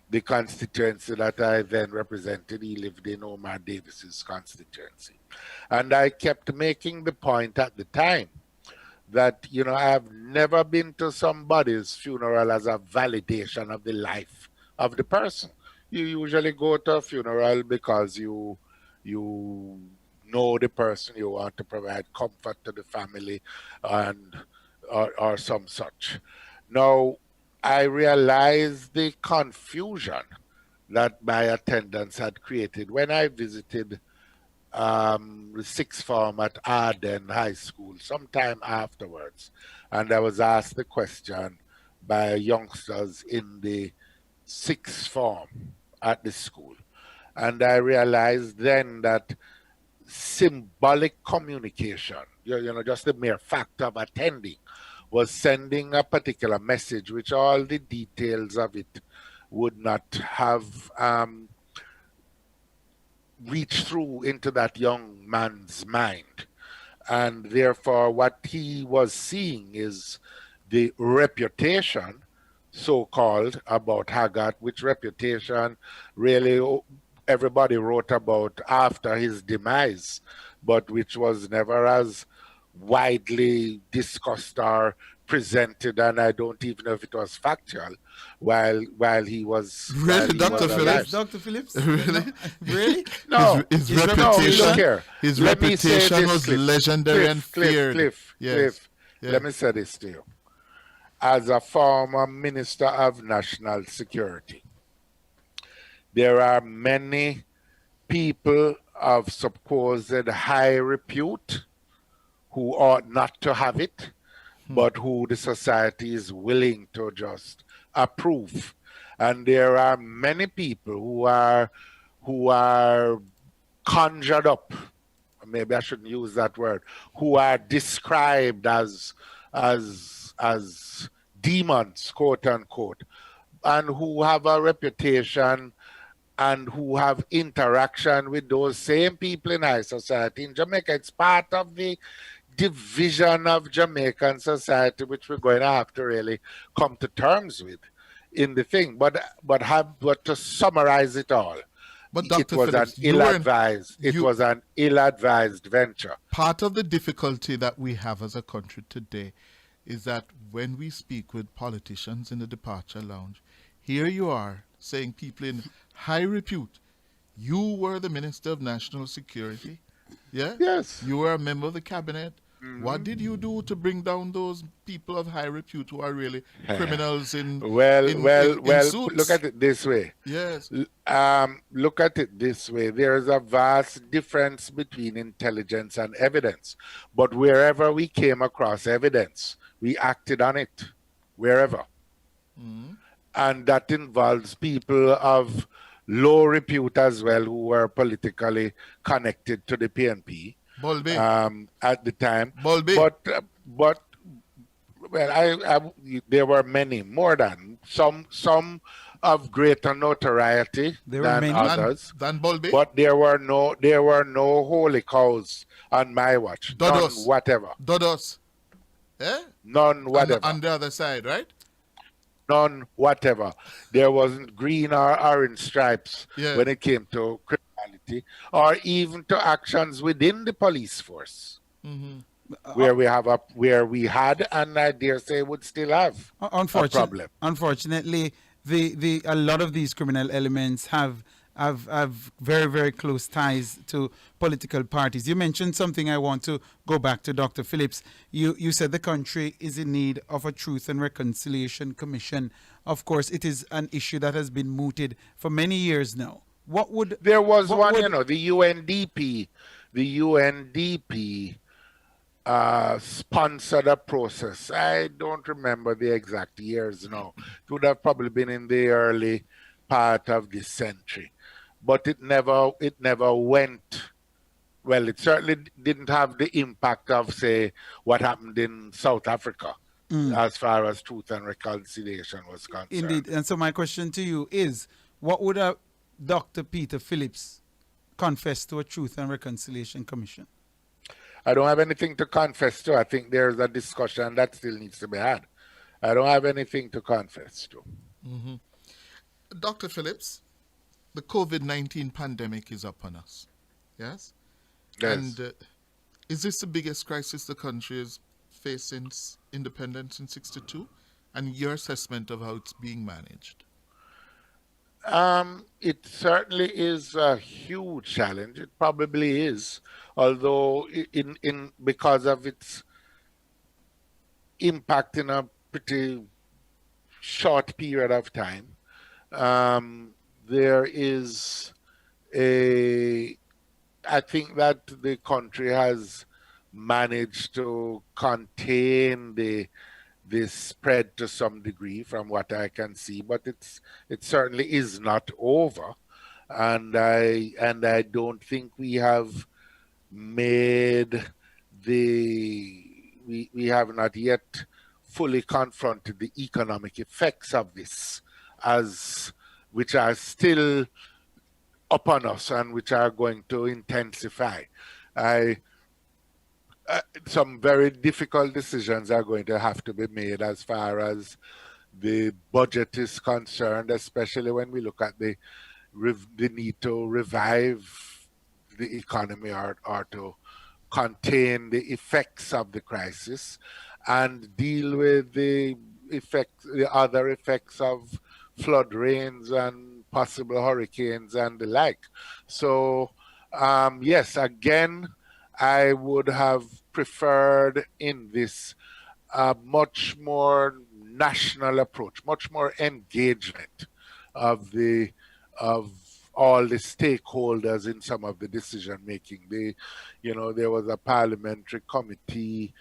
[SPEAKER 3] the constituency that I then represented. He lived in Omar Davis's constituency. And I kept making the point at the time that, I've never been to somebody's funeral as a validation of the life of the person. You usually go to a funeral because you know the person, you want to provide comfort to the family or some such. Now, I realized the confusion that my attendance had created when I visited the sixth form at Arden High School sometime afterwards, and I was asked the question by youngsters in the sixth form at the school, and I realized then that symbolic communication, just the mere fact of attending, was sending a particular message, which all the details of it would not have reached through into that young man's mind. And therefore, what he was seeing is the reputation, so called, about Haggart, which reputation really everybody wrote about after his demise, but which was never as widely discussed or presented, and I don't even know if it was factual while he was
[SPEAKER 1] Really, Dr.
[SPEAKER 3] alive.
[SPEAKER 1] Phillips?
[SPEAKER 2] Yes, Dr. Phillips?
[SPEAKER 1] Really?
[SPEAKER 2] Really?
[SPEAKER 3] No,
[SPEAKER 1] His
[SPEAKER 2] His
[SPEAKER 3] no,
[SPEAKER 1] reputation,
[SPEAKER 3] look here.
[SPEAKER 1] his
[SPEAKER 3] Let me say
[SPEAKER 1] reputation
[SPEAKER 3] this,
[SPEAKER 1] was
[SPEAKER 3] Cliff.
[SPEAKER 1] legendary and feared.
[SPEAKER 3] Cliff.
[SPEAKER 1] Yes.
[SPEAKER 3] Let me say this to you. As a former Minister of National Security, there are many people of supposed high repute who ought not to have it, but who the society is willing to just approve. And there are many people who are conjured up, maybe I shouldn't use that word, who are described as demons, quote unquote, and who have a reputation and who have interaction with those same people in high society. In Jamaica, it's part of the division of Jamaican society, which we're going to have to really come to terms with in the thing. But to summarize it all,
[SPEAKER 1] But
[SPEAKER 3] it
[SPEAKER 1] Dr.
[SPEAKER 3] was
[SPEAKER 1] Phillips,
[SPEAKER 3] an ill-advised. It
[SPEAKER 1] you-
[SPEAKER 3] was an ill-advised venture.
[SPEAKER 1] part of the difficulty that we have as a country today is that when we speak with politicians in the departure lounge, here you are saying people in high repute, you were the Minister of National Security, yeah?
[SPEAKER 3] Yes.
[SPEAKER 1] You were a member of the cabinet. What did you do to bring down those people of high repute who are really criminals in in suits?
[SPEAKER 3] Look at it this way.
[SPEAKER 1] Yes.
[SPEAKER 3] Look at it this way. There is a vast difference between intelligence and evidence. But wherever we came across evidence, we acted on it. Wherever. And that involves people of low repute as well who were politically connected to the PNP
[SPEAKER 1] Bolby.
[SPEAKER 3] at the time.
[SPEAKER 1] Bolby.
[SPEAKER 3] But well, there were many, more than some of greater notoriety
[SPEAKER 2] There were
[SPEAKER 3] than
[SPEAKER 2] many.
[SPEAKER 3] others.
[SPEAKER 1] Dan Bolby.
[SPEAKER 3] But there were no holy cows on my watch.
[SPEAKER 1] Dodos.
[SPEAKER 3] None whatever.
[SPEAKER 1] Dodos. Eh?
[SPEAKER 3] None whatever.
[SPEAKER 1] On the other side, right?
[SPEAKER 3] None whatever. There wasn't green or orange stripes
[SPEAKER 1] Yeah.
[SPEAKER 3] when it came to criminality or even to actions within the police force, where we had, and I dare say would still have a problem.
[SPEAKER 2] Unfortunately, a lot of these criminal elements have very, very close ties to political parties. You mentioned something I want to go back to, Dr. Phillips. You said the country is in need of a Truth and Reconciliation Commission. Of course, it is an issue that has been mooted for many years now.
[SPEAKER 3] There was one, the UNDP. The UNDP sponsored a process. I don't remember the exact years now. It would have probably been in the early part of this century. But it never went. Well, it certainly didn't have the impact of, say, what happened in South Africa as far as Truth and Reconciliation was concerned.
[SPEAKER 2] Indeed. And so my question to you is, what would Dr. Peter Phillips confess to a Truth and Reconciliation Commission?
[SPEAKER 3] I don't have anything to confess to. I think there's a discussion that still needs to be had. I don't have anything to confess to.
[SPEAKER 1] Dr. Phillips, the COVID-19 pandemic is upon us. Yes?
[SPEAKER 3] Yes.
[SPEAKER 1] And is this the biggest crisis the country has faced since independence in 62? And your assessment of how it's being managed?
[SPEAKER 3] It certainly is a huge challenge. It probably is, although in because of its impact in a pretty short period of time, there is I think that the country has managed to contain the spread to some degree, from what I can see, but it certainly is not over, and I don't think we have made we have not yet fully confronted the economic effects of this, as which are still upon us and which are going to intensify. I Some very difficult decisions are going to have to be made as far as the budget is concerned, especially when we look at the need to revive the economy, or to contain the effects of the crisis and deal with the other effects of flood rains and possible hurricanes and the like. So, yes, again, I would have preferred in this a much more national approach, much more engagement of of all the stakeholders in some of the decision making. There was a parliamentary committee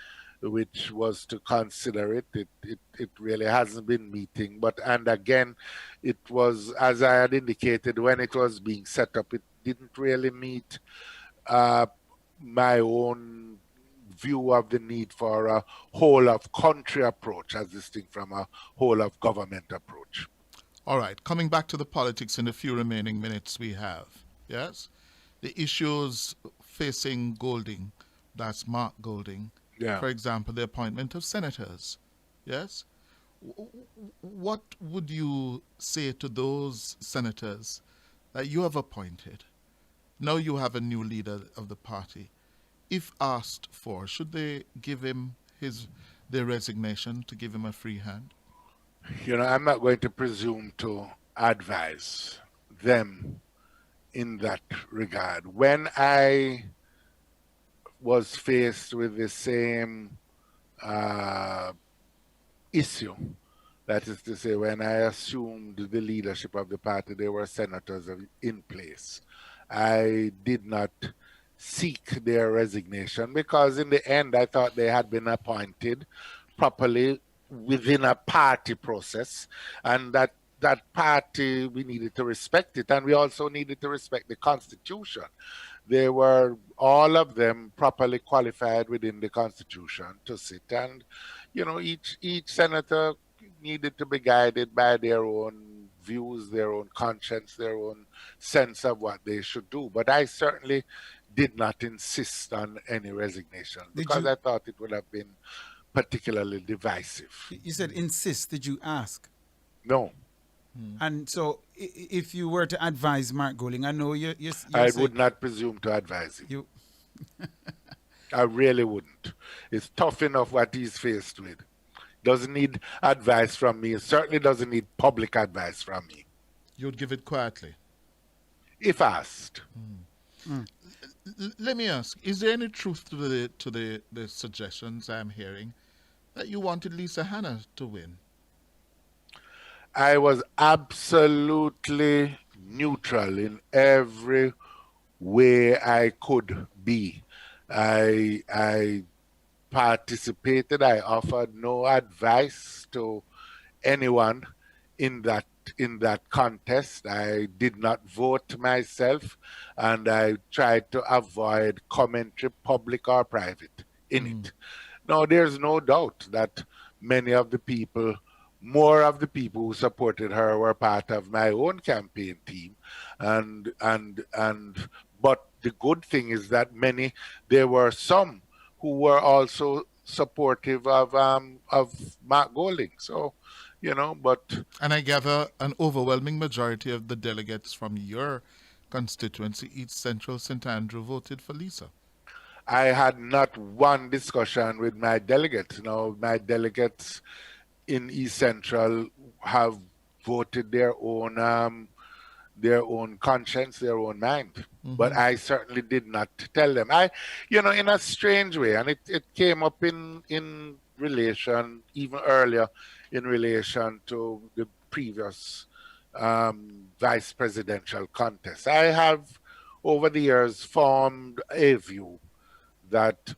[SPEAKER 3] which was to consider it. It really hasn't been meeting, and again, it was, as I had indicated when it was being set up, it didn't really meet uh, my own view of the need for a whole of country approach as distinct from a whole of government approach.
[SPEAKER 1] All right, coming back to the politics in the few remaining minutes we have, yes? The issues facing Golding, that's Mark Golding,
[SPEAKER 3] Yeah.
[SPEAKER 1] for example, the appointment of senators, yes? What would you say to those senators that you have appointed? Now you have a new leader of the party. If asked for, should they give him their resignation to give him a free hand?
[SPEAKER 3] I'm not going to presume to advise them in that regard. When I was faced with the same issue, that is to say, when I assumed the leadership of the party, there were senators in place. I did not seek their resignation because in the end I thought they had been appointed properly within a party process, and that party, we needed to respect it, and we also needed to respect the Constitution. They were, all of them, properly qualified within the Constitution to sit, and each senator needed to be guided by their own views, their own conscience, their own sense of what they should do. But I certainly did not insist on any resignation because I thought it would have been particularly divisive.
[SPEAKER 2] You said insist. Did you ask?
[SPEAKER 3] No.
[SPEAKER 2] And so, if you were to advise Mark Golding, I know you're
[SPEAKER 3] I
[SPEAKER 2] saying
[SPEAKER 3] would not presume to advise him.
[SPEAKER 2] you.
[SPEAKER 3] I really wouldn't. It's tough enough what he's faced with. Doesn't need advice from me. It certainly doesn't need public advice from me.
[SPEAKER 1] You'd give it quietly.
[SPEAKER 3] If asked.
[SPEAKER 1] Let me ask, is there any truth to the suggestions I'm hearing that you wanted Lisa Hanna to win?
[SPEAKER 3] I was absolutely neutral in every way I could be. I participated. I offered no advice to anyone in that contest. I did not vote myself, and I tried to avoid commentary, public or private, in it. Now, there's no doubt that more of the people who supported her were part of my own campaign team, but the good thing is that there were some who were also supportive of Mark Golding. So, but...
[SPEAKER 1] And I gather an overwhelming majority of the delegates from your constituency, East Central St. Andrew, voted for Lisa.
[SPEAKER 3] I had not one discussion with my delegates. My delegates in East Central have voted their own conscience, their own mind. But I certainly did not tell them. In a strange way, and it came up in relation, even earlier, in relation to the previous vice presidential contest. I have over the years formed a view that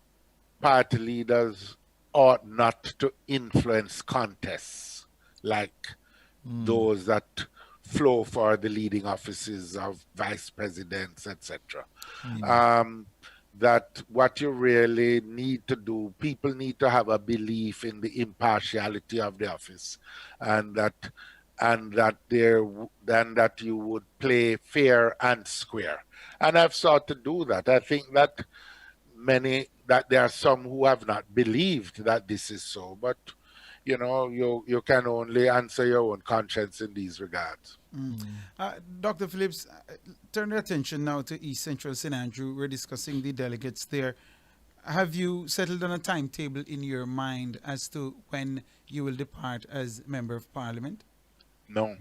[SPEAKER 3] party leaders ought not to influence contests like those that flow for the leading offices of vice presidents, etc. That what you really need to do, people need to have a belief in the impartiality of the office, and that you would play fair and square. And I've sought to do that. I think that there are some who have not believed that this is so, but you can only answer your own conscience in these regards.
[SPEAKER 2] Dr. Phillips, turn your attention now to East Central St. Andrew. We're discussing the delegates there. Have you settled on a timetable in your mind as to when you will depart as Member of Parliament?
[SPEAKER 3] No,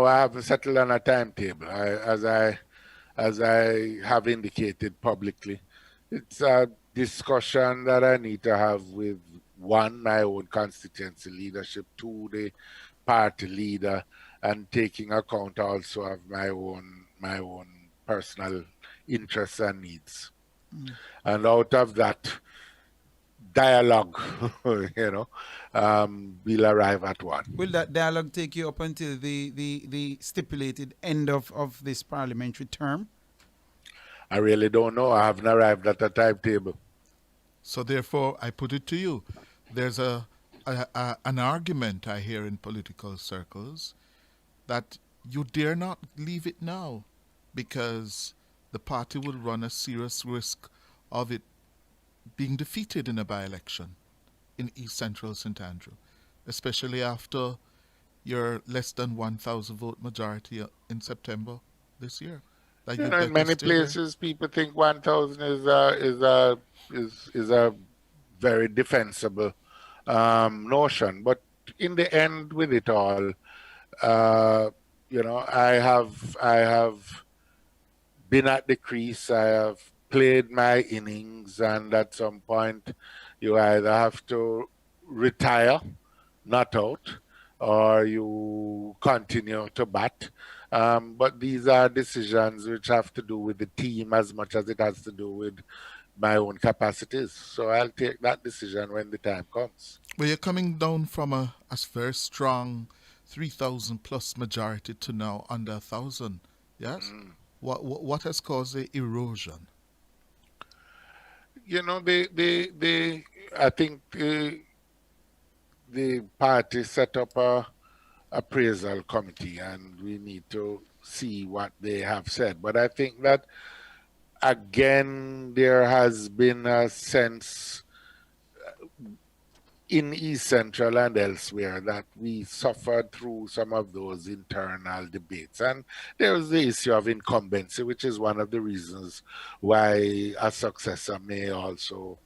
[SPEAKER 3] I haven't settled on a timetable. As I have indicated publicly, it's a discussion that I need to have with, one, my own constituency leadership, two, the party leader, and taking account also of my own personal interests and needs. And out of that dialogue, we'll arrive at one.
[SPEAKER 2] Will that dialogue take you up until the stipulated end of this parliamentary term?
[SPEAKER 3] I really don't know. I haven't arrived at a timetable.
[SPEAKER 1] So therefore, I put it to you. There's an argument I hear in political circles that you dare not leave it now because the party will run a serious risk of it being defeated in a by-election in East Central St. Andrew, especially after your less than 1,000 vote majority in September this year.
[SPEAKER 3] In many places, people think 1,000 is a very defensible notion, but in the end, with it all, I have been at the crease. I have played my innings, and at some point, you either have to retire, not out, or you continue to bat. But these are decisions which have to do with the team as much as it has to do with my own capacities. So I'll take that decision when the time comes.
[SPEAKER 1] Well, you're coming down from a very strong 3,000 plus majority to now under 1,000. Yes? What has caused the erosion?
[SPEAKER 3] I think the party set up a appraisal committee, and we need to see what they have said. But I think that, again, there has been a sense in East Central and elsewhere that we suffered through some of those internal debates. And there was the issue of incumbency, which is one of the reasons why a successor may also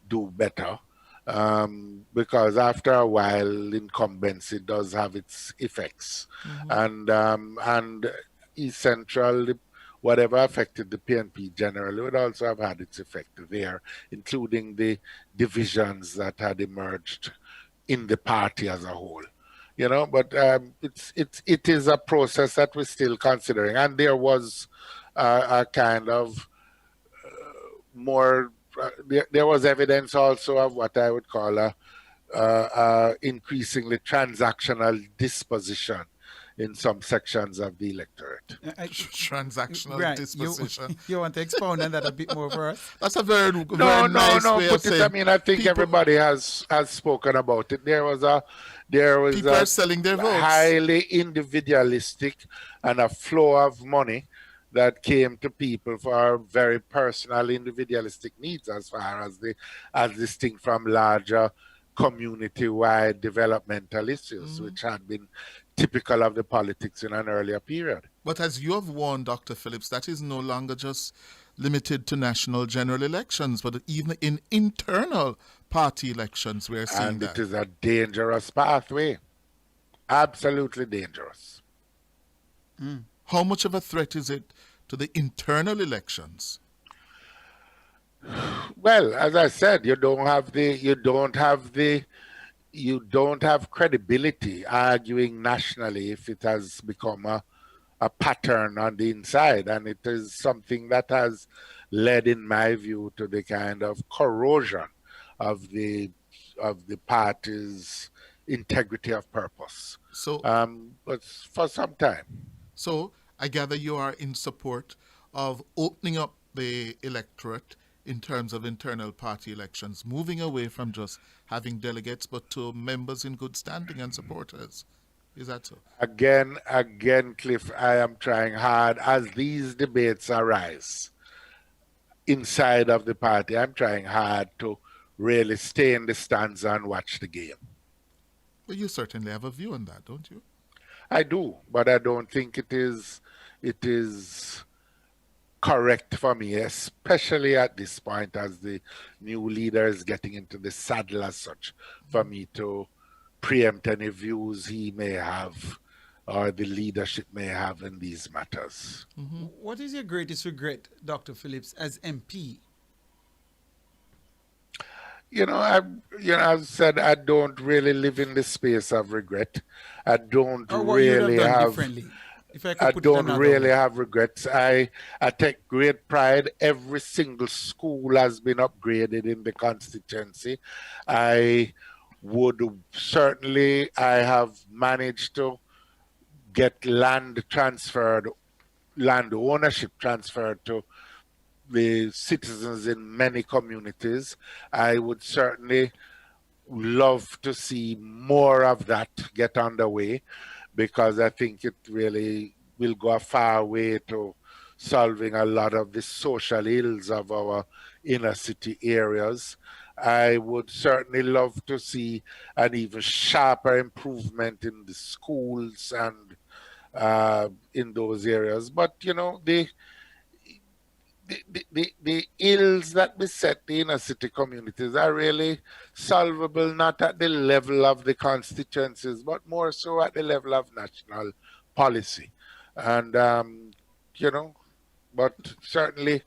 [SPEAKER 3] do better. Because after a while, incumbency does have its effects. And East Central, whatever affected the PNP generally, would also have had its effect there, including the divisions that had emerged in the party as a whole. But it is a process that we're still considering. And there was a kind of more... there was evidence also of what I would call a increasingly transactional disposition in some sections of the electorate.
[SPEAKER 1] Transactional disposition.
[SPEAKER 2] You want to expound on that a bit more for us?
[SPEAKER 1] That's a very nice way of saying.
[SPEAKER 3] I mean, I think everybody has spoken about it. There was
[SPEAKER 1] people are selling their votes.
[SPEAKER 3] Highly individualistic and a flow of money that came to people for very personal individualistic needs as far as distinct from larger community-wide developmental issues, which had been typical of the politics in an earlier period.
[SPEAKER 1] But as you have warned, Dr. Phillips, that is no longer just limited to national general elections, but even in internal party elections we're seeing that.
[SPEAKER 3] And it is a dangerous pathway. Absolutely dangerous.
[SPEAKER 1] How much of a threat is it to the internal elections?
[SPEAKER 3] Well, as I said, you don't have credibility arguing nationally if it has become a a pattern on the inside, and it is something that has led, in my view, to the kind of corrosion of the party's integrity of purpose.
[SPEAKER 1] So,
[SPEAKER 3] But for some time.
[SPEAKER 1] so I gather you are in support of opening up the electorate in terms of internal party elections, moving away from just having delegates, but to members in good standing and supporters. Is that so?
[SPEAKER 3] Again, Cliff, I am trying hard as these debates arise inside of the party. I'm trying hard to really stay in the stands and watch the game.
[SPEAKER 1] Well, you certainly have a view on that, don't you?
[SPEAKER 3] I do, but I don't think it is correct for me, especially at this point as the new leader is getting into the saddle as such, for me to preempt any views he may have or the leadership may have in these matters.
[SPEAKER 2] What is your greatest regret, Dr. Phillips, as MP?
[SPEAKER 3] I've said I don't really live in the space of regret. I don't
[SPEAKER 2] Or what you would
[SPEAKER 3] really
[SPEAKER 2] have done
[SPEAKER 3] have.
[SPEAKER 2] differently? If I could
[SPEAKER 3] I
[SPEAKER 2] put it
[SPEAKER 3] don't
[SPEAKER 2] another
[SPEAKER 3] really
[SPEAKER 2] way.
[SPEAKER 3] have regrets. I take great pride. Every single school has been upgraded in the constituency. I have managed to get land ownership transferred to the citizens in many communities. I would certainly love to see more of that get underway, because I think it really will go a far way to solving a lot of the social ills of our inner city areas. I would certainly love to see an even sharper improvement in the schools and in those areas. But, the ills that beset the inner city communities are really solvable not at the level of the constituencies, but more so at the level of national policy. And, but certainly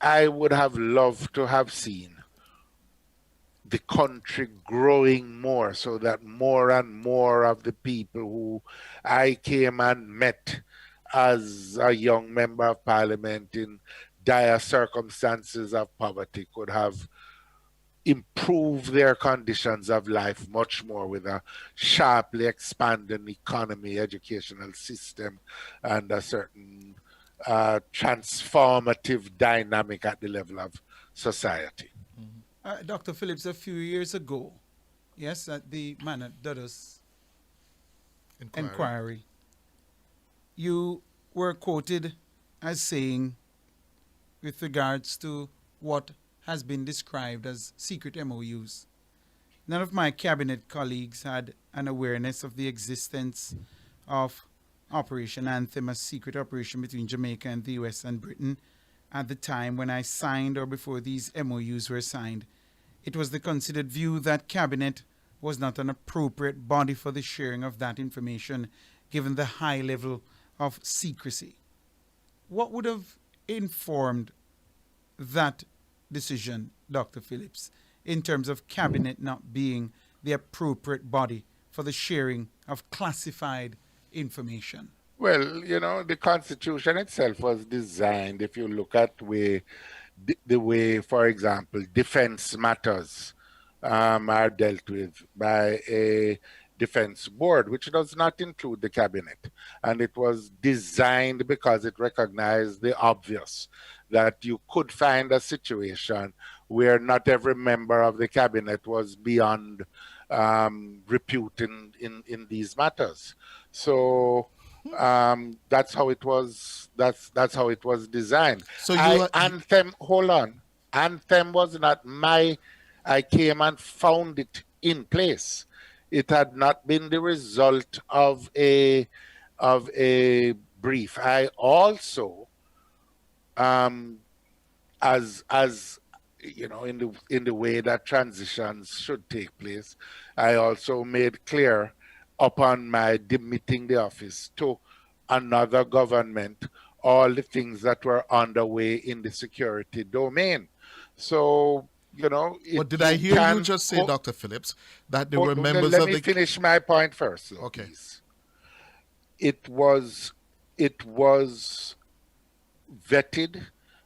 [SPEAKER 3] I would have loved to have seen the country growing more, so that more and more of the people who I came and met as a young member of parliament in dire circumstances of poverty could have improved their conditions of life much more, with a sharply expanding economy, educational system, and a certain transformative dynamic at the level of society.
[SPEAKER 2] Dr. Phillips, a few years ago, yes, at the man at Dudus inquiry, you were quoted as saying, with regards to what has been described as secret MOUs, none of my cabinet colleagues had an awareness of the existence of Operation Anthem, a secret operation between Jamaica and the US and Britain, at the time when I signed or before these MOUs were signed. It was the considered view that cabinet was not an appropriate body for the sharing of that information, given the high level of secrecy. What would have informed that decision, Dr. Phillips, in terms of cabinet not being the appropriate body for the sharing of classified information?
[SPEAKER 3] Well, the Constitution itself was designed, if you look at the way, for example, defense matters are dealt with by a defense board, which does not include the cabinet. And it was designed because it recognized the obvious, that you could find a situation where not every member of the cabinet was beyond repute in these matters. So that's how it was. That's how it was designed.
[SPEAKER 1] So
[SPEAKER 3] Anthem, hold on. Anthem was not I came and found it in place. It had not been the result of a brief. I also, as in the way that transitions should take place, I also made clear upon my demitting the office to another government all the things that were underway in the security domain. So,
[SPEAKER 1] But did I hear you just say, Dr. Phillips, that there were members
[SPEAKER 3] let
[SPEAKER 1] of
[SPEAKER 3] me
[SPEAKER 1] the...
[SPEAKER 3] finish my point first, though,
[SPEAKER 1] Okay.
[SPEAKER 3] please. it was it was vetted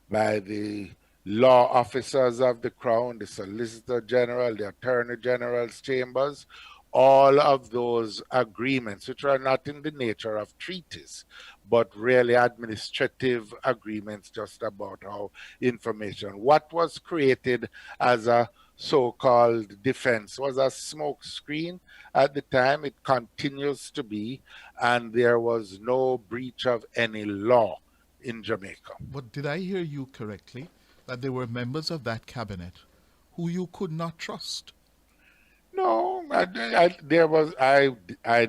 [SPEAKER 3] by the law officers of the Crown, the Solicitor General, the Attorney General's chambers, all of those agreements, which are not in the nature of treaties, but really administrative agreements just about how information. What was created as a so-called defense was a smoke screen at the time. It continues to be, and there was no breach of any law in Jamaica.
[SPEAKER 1] But did I hear you correctly that there were members of that cabinet who you could not trust?
[SPEAKER 3] No, I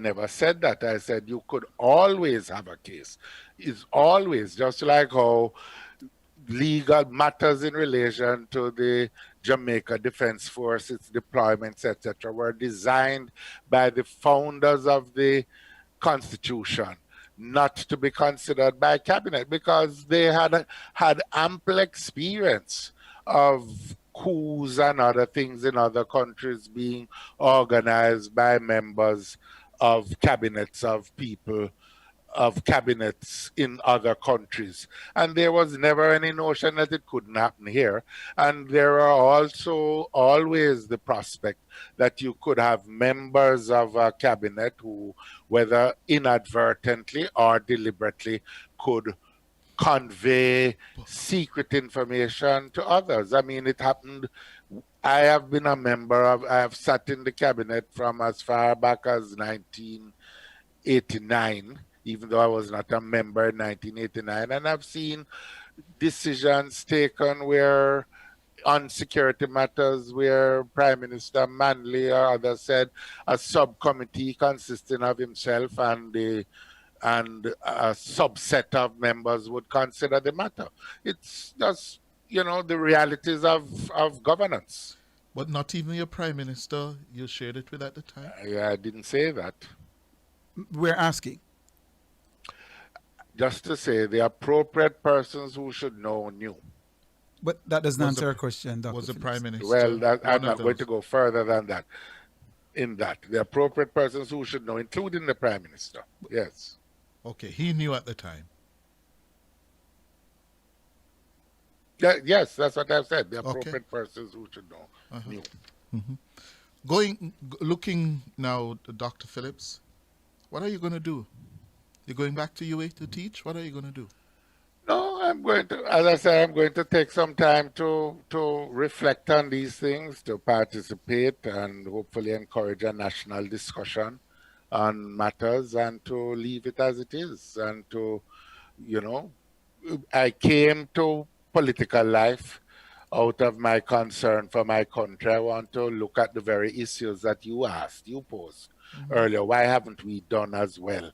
[SPEAKER 3] never said that. I said you could always have a case. It's always just like how legal matters in relation to the Jamaica Defense Force, its deployments, etc., were designed by the founders of the Constitution, not to be considered by cabinet, because they had ample experience of coups and other things in other countries being organized by members of cabinets of people, of cabinets in other countries. And there was never any notion that it couldn't happen here. And there are also always the prospect that you could have members of a cabinet who, whether inadvertently or deliberately, could convey secret information to others. I mean, it happened. I have been a member of, I have sat in the cabinet from as far back as 1989, even though I was not a member in 1989, and I've seen decisions taken where on security matters where Prime Minister Manley or others said a subcommittee consisting of himself and a subset of members would consider the matter. It's just, the realities of governance.
[SPEAKER 1] But not even your prime minister you shared it with at the time?
[SPEAKER 3] I didn't say that.
[SPEAKER 2] We're asking.
[SPEAKER 3] Just to say the appropriate persons who should know knew.
[SPEAKER 2] But that doesn't answer our question, Dr.
[SPEAKER 1] Was the
[SPEAKER 2] Phillips.
[SPEAKER 1] prime minister?
[SPEAKER 3] Well, I'm
[SPEAKER 1] one
[SPEAKER 3] not
[SPEAKER 1] of
[SPEAKER 3] going to
[SPEAKER 1] those?
[SPEAKER 3] go further than that. In that, the appropriate persons who should know, including the Prime Minister. Yes.
[SPEAKER 1] Okay, he knew at the time.
[SPEAKER 3] Yes, that's what I've said. The
[SPEAKER 1] Okay.
[SPEAKER 3] appropriate persons who should know knew.
[SPEAKER 1] Looking now, Dr. Phillips, what are you going to do? You're going back to UA to teach? What are you going to do?
[SPEAKER 3] No, I'm going to, as I said, I'm going to take some time to reflect on these things, to participate and hopefully encourage a national discussion on matters and to leave it as it is. And to, I came to political life out of my concern for my country. I want to look at the very issues that you posed earlier. Why haven't we done as well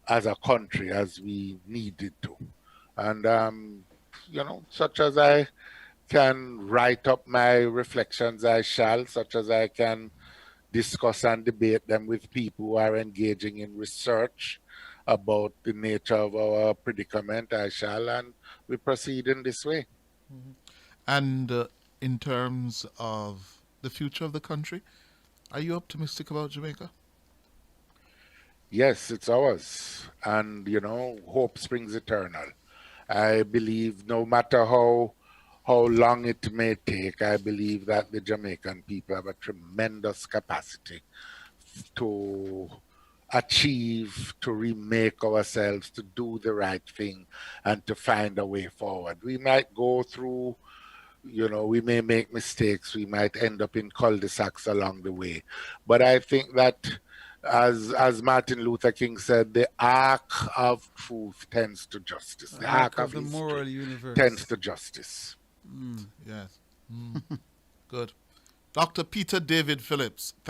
[SPEAKER 3] as a country as we needed to? And, such as I can write up my reflections, I shall, such as I can discuss and debate them with people who are engaging in research about the nature of our predicament, I shall, and we proceed in this way.
[SPEAKER 1] And in terms of the future of the country, are you optimistic about Jamaica?
[SPEAKER 3] Yes, it's ours. And, hope springs eternal. I believe no matter how long it may take, I believe that the Jamaican people have a tremendous capacity to achieve, to remake ourselves, to do the right thing, and to find a way forward. We might go through, we may make mistakes, we might end up in cul-de-sacs along the way. But I think that, as Martin Luther King said, the arc of truth tends to justice. The arc of
[SPEAKER 2] the
[SPEAKER 3] history
[SPEAKER 2] moral universe
[SPEAKER 3] tends to justice.
[SPEAKER 1] Yes. Good. Dr. Peter David Phillips, thank